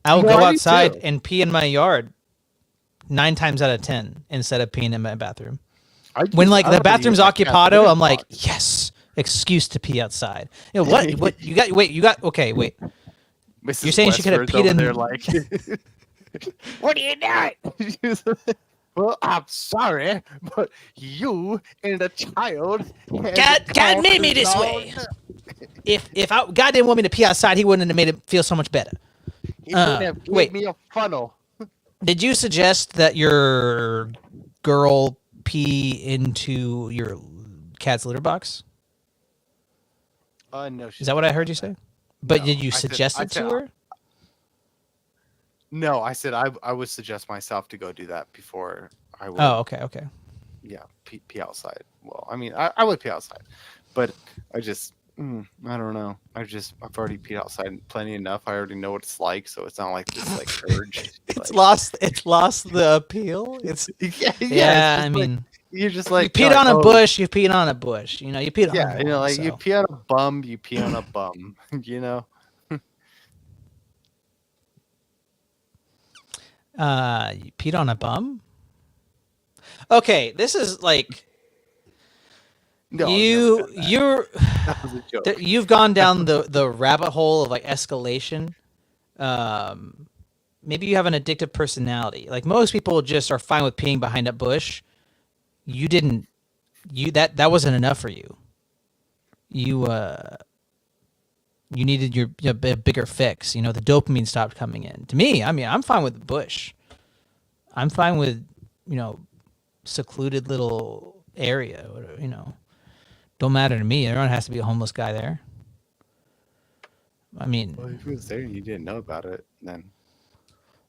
I will go outside and pee in my yard 9 times out of 10 instead of peeing in my bathroom. When the bathroom's occupado, I'm like, yes, excuse to pee outside. You know what? What you got? Wait, you got? Okay, wait. Mrs. You're saying she could have peed in there what are you doing? Well, I'm sorry, but you and the child. God made me this way. If God didn't want me to pee outside, He wouldn't have made it feel so much better. He would have gave me a funnel. Did you suggest that your girl pee into your cat's litter box? No. Is that what I heard you say? But No, did you I said- suggest I it said- to her? No, I said I would suggest myself to go do that before I would. Oh, okay. Yeah, pee outside. Well, I mean, I would pee outside, but I just I don't know. I've already peed outside plenty enough. I already know what it's like, so it's not like this urge. It's lost the appeal. It's yeah. I mean, you're just you peed on a bush. You peed on a bush. You peed on. Yeah, a wall, so. you pee on a bum. You pee on a bum. You peed on a bum? Okay, this is you're That was a joke. you've gone down the rabbit hole of escalation. Maybe you have an addictive personality. Most people just are fine with peeing behind a bush. You didn't. That wasn't enough for you. You needed your bigger fix. The dopamine stopped coming in. To me, I mean, I'm fine with the bush. I'm fine with secluded little area. Don't matter to me. Everyone has to be a homeless guy there. I mean, Well, if he was there and you didn't know about it, then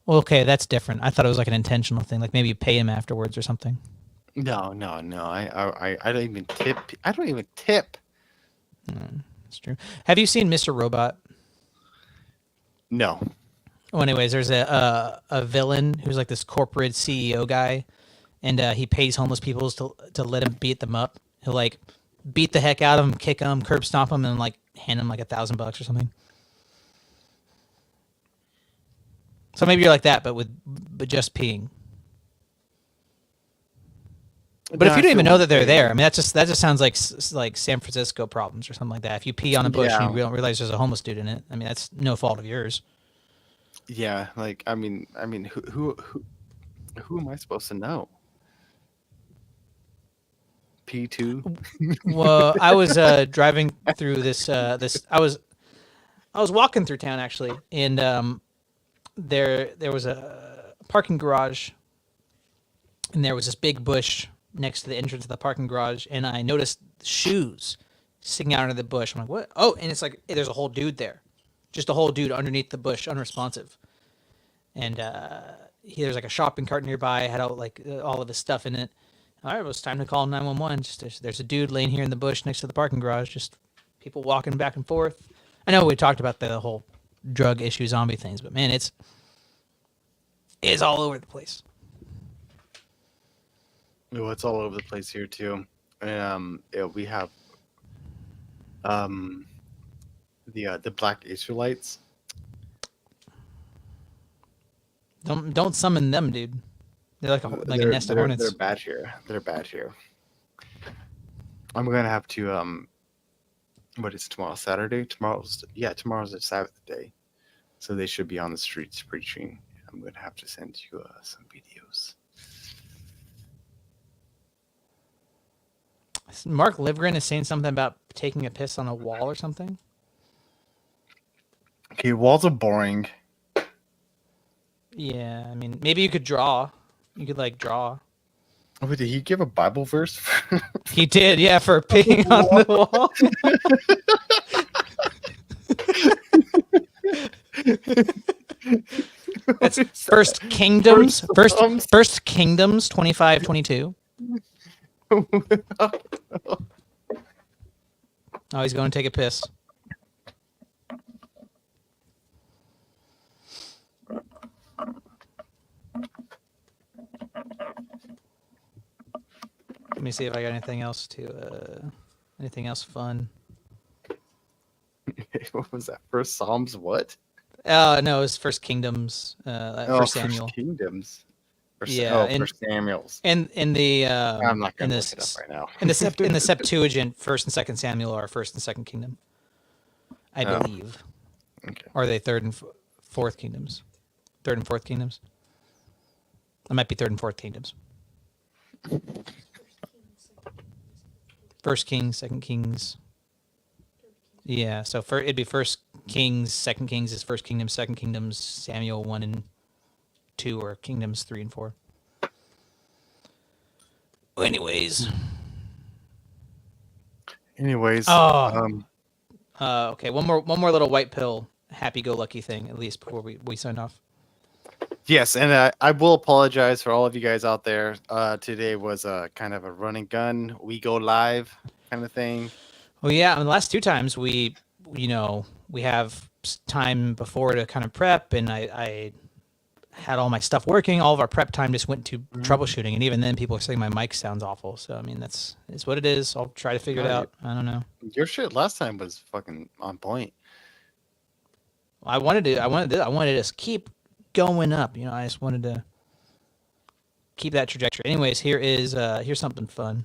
well, okay, that's different. I thought it was an intentional thing, maybe you pay him afterwards or something. no. I don't even tip. I don't even tip. That's true. Have you seen Mr. Robot? No. Well, anyways, there's a villain who's this corporate CEO guy, and he pays homeless people to let him beat them up. He'll beat the heck out of them, kick them, curb stomp them, and hand them $1,000 or something. So maybe you're like that, but just peeing. But if you don't even know that they're there, I mean, that just sounds like San Francisco problems or something like that. If you pee on a bush and you don't realize there's a homeless dude in it, I mean, that's no fault of yours. Yeah, I mean, who am I supposed to know? P2. Well, I was driving through this. I was walking through town actually, and there was a parking garage, and there was this big bush next to the entrance of the parking garage, and I noticed shoes sticking out of the bush. I'm like, what? Oh, and it's like there's a whole dude there, just a whole dude underneath the bush, unresponsive, and there's like a shopping cart nearby. Had all of his stuff in it. All right, it was time to call 911. Just there's a dude laying here in the bush next to the parking garage. Just people walking back and forth. I know we talked about the whole drug issue, zombie things, but man, it's all over the place. Oh, it's all over the place here too. We have the Black Israelites. Don't summon them, dude. They're like a nest of hornets. They're bad here. They're bad here. I'm gonna have to what is tomorrow? Saturday? Tomorrow's a Sabbath day, so they should be on the streets preaching. I'm gonna have to send you some videos. Mark Livgren is saying something about taking a piss on a wall or something. Okay, walls are boring. Yeah, I mean, maybe you could draw. You could draw. Oh, did he give a Bible verse? He did, yeah, for peeing on the wall. That's First Kingdoms. First Kingdoms 25:22. Oh, he's going to take a piss. Let me see if I got anything else fun. What was that? First Psalms what? No, it was First Kingdoms. First Samuel. First Kingdoms. First Samuel's. And in the I'm not gonna look it up right now. in the Septuagint, First and Second Samuel are First and Second Kingdom, I believe. Okay. Or are they Third and Fourth Kingdoms? Third and Fourth Kingdoms. It might be Third and Fourth Kingdoms. First Kings, Second Kings. Yeah, so it'd be First Kings, Second Kings is First Kingdoms, Second Kingdoms, Samuel 1 and 2, or Kingdoms 3 and 4. Anyways. Okay, one more little white pill, happy-go-lucky thing, at least before we sign off. Yes, and I will apologize for all of you guys out there. Today was a kind of a run and gun, we go live kind of thing. Well, yeah, the last two times we have time before to kind of prep, and I had all my stuff working. All of our prep time just went to troubleshooting, and even then, people are saying my mic sounds awful. So I mean, it's what it is. I'll try to figure it out. I don't know. Your shit last time was fucking on point. I wanted to just keep going up. I just wanted to keep that trajectory. Anyways, here's something fun.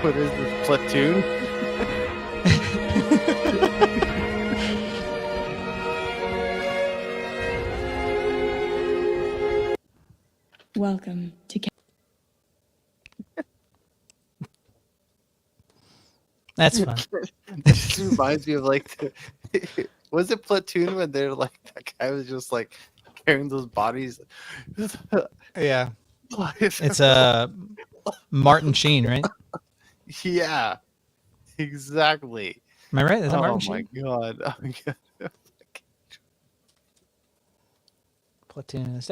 What is this, Platoon? Welcome to. That's fun. This reminds me of was it Platoon when they're like that guy was just like carrying those bodies? Yeah, it's Martin Sheen, right? Yeah, exactly. Am I right? Is that Martin Sheen? God. Oh my god. Platoon. It's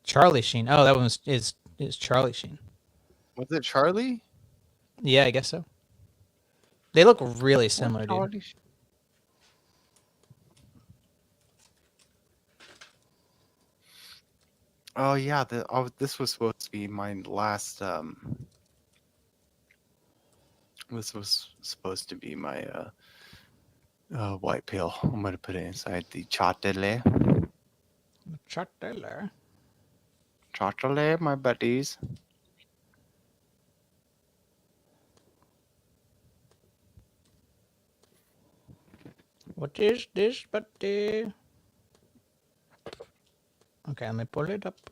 Charlie Sheen. Oh, that one is Charlie Sheen. Was it Charlie? Yeah, I guess so. They look really similar, dude. Oh yeah, this was supposed to be my last. This was supposed to be my white pill. I'm gonna put it inside the Chotele. Chotele, my buddies. What is this, buddy? Okay, let me pull it up.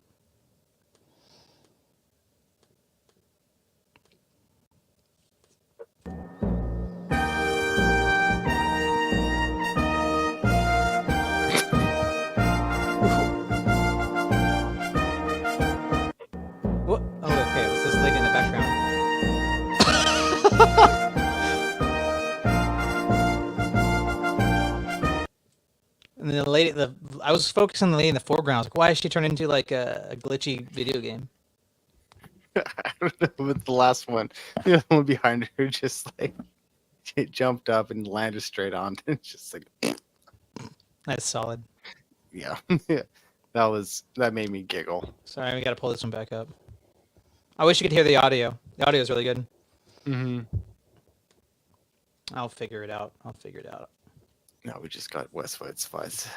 What? Oh, okay. It was this lady in the background. And the lady, I was focusing on the lady in the foreground. I was like, why is she turned into like a glitchy video game? I don't know, but the last one, the other one behind her, just like it jumped up and landed straight on. It's just like, That's solid. yeah, that made me giggle. Sorry, we got to pull this one back up. I wish you could hear the audio. The audio is really good. Mm-hmm. I'll figure it out. No, we just got Westwood's fuzz.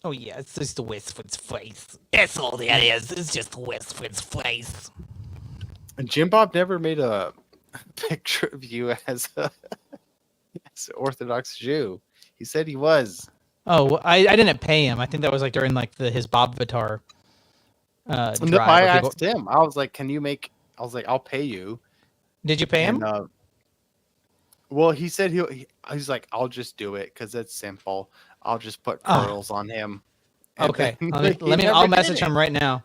Oh yeah, it's just the Westwood's face. That's all that is. It's just the Westwood's face. And Jim Bob never made a picture of you as an Orthodox Jew. He said he was. Oh, I didn't pay him. I think that was like during like his Bob Avatar. No, drive I where people- asked him. I was like, "Can you make?" I was like, "I'll pay you." Did you pay him? And, well, he said he's like, "I'll just do it because it's simple. I'll just put curls on him." And Okay, then let he me. never I'll did message it. him right now.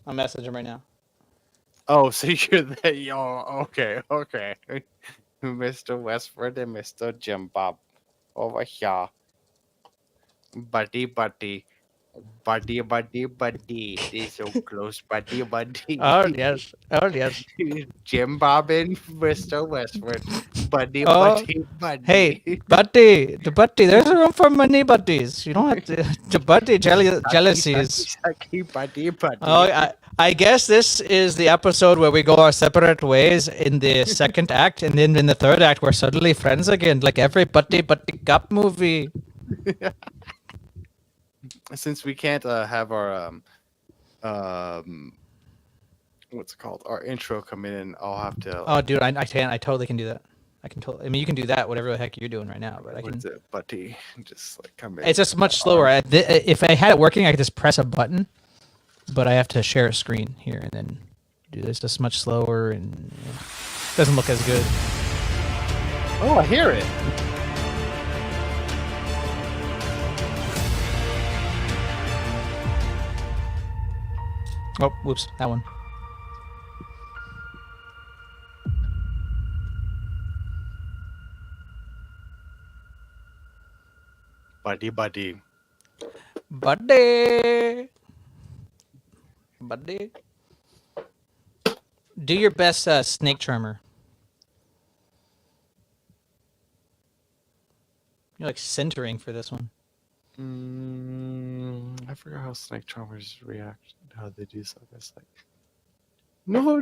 I'll message him right now. Oh, so you're the okay. Mr. Westford and Mr. Jim Bob over here. Buddy. They're so close, buddy. Oh yes. Jim Bob and Mr. Westford. Buddy. Hey, buddy, there's room for many buddies. You don't have to buddy jealousies. Buddy. Oh, I guess this is the episode where we go our separate ways in the second act, and then in the third act we're suddenly friends again, like every buddy cop movie. Since we can't have our what's it called? Our intro come in, I'll have to. Oh, dude, I can. I totally can do that. I can totally. I mean, you can do that, whatever the heck you're doing right now. But I can. What's it, buddy? Just like come in. It's just much slower. If I had it working, I could just press a button. But I have to share a screen here and then do this. Just much slower and doesn't look as good. Oh, I hear it. Oh, whoops, that one. Buddy. Do your best snake charmer. You're like centering for this one. I forgot how snake charmers react. How they do something. It's like no,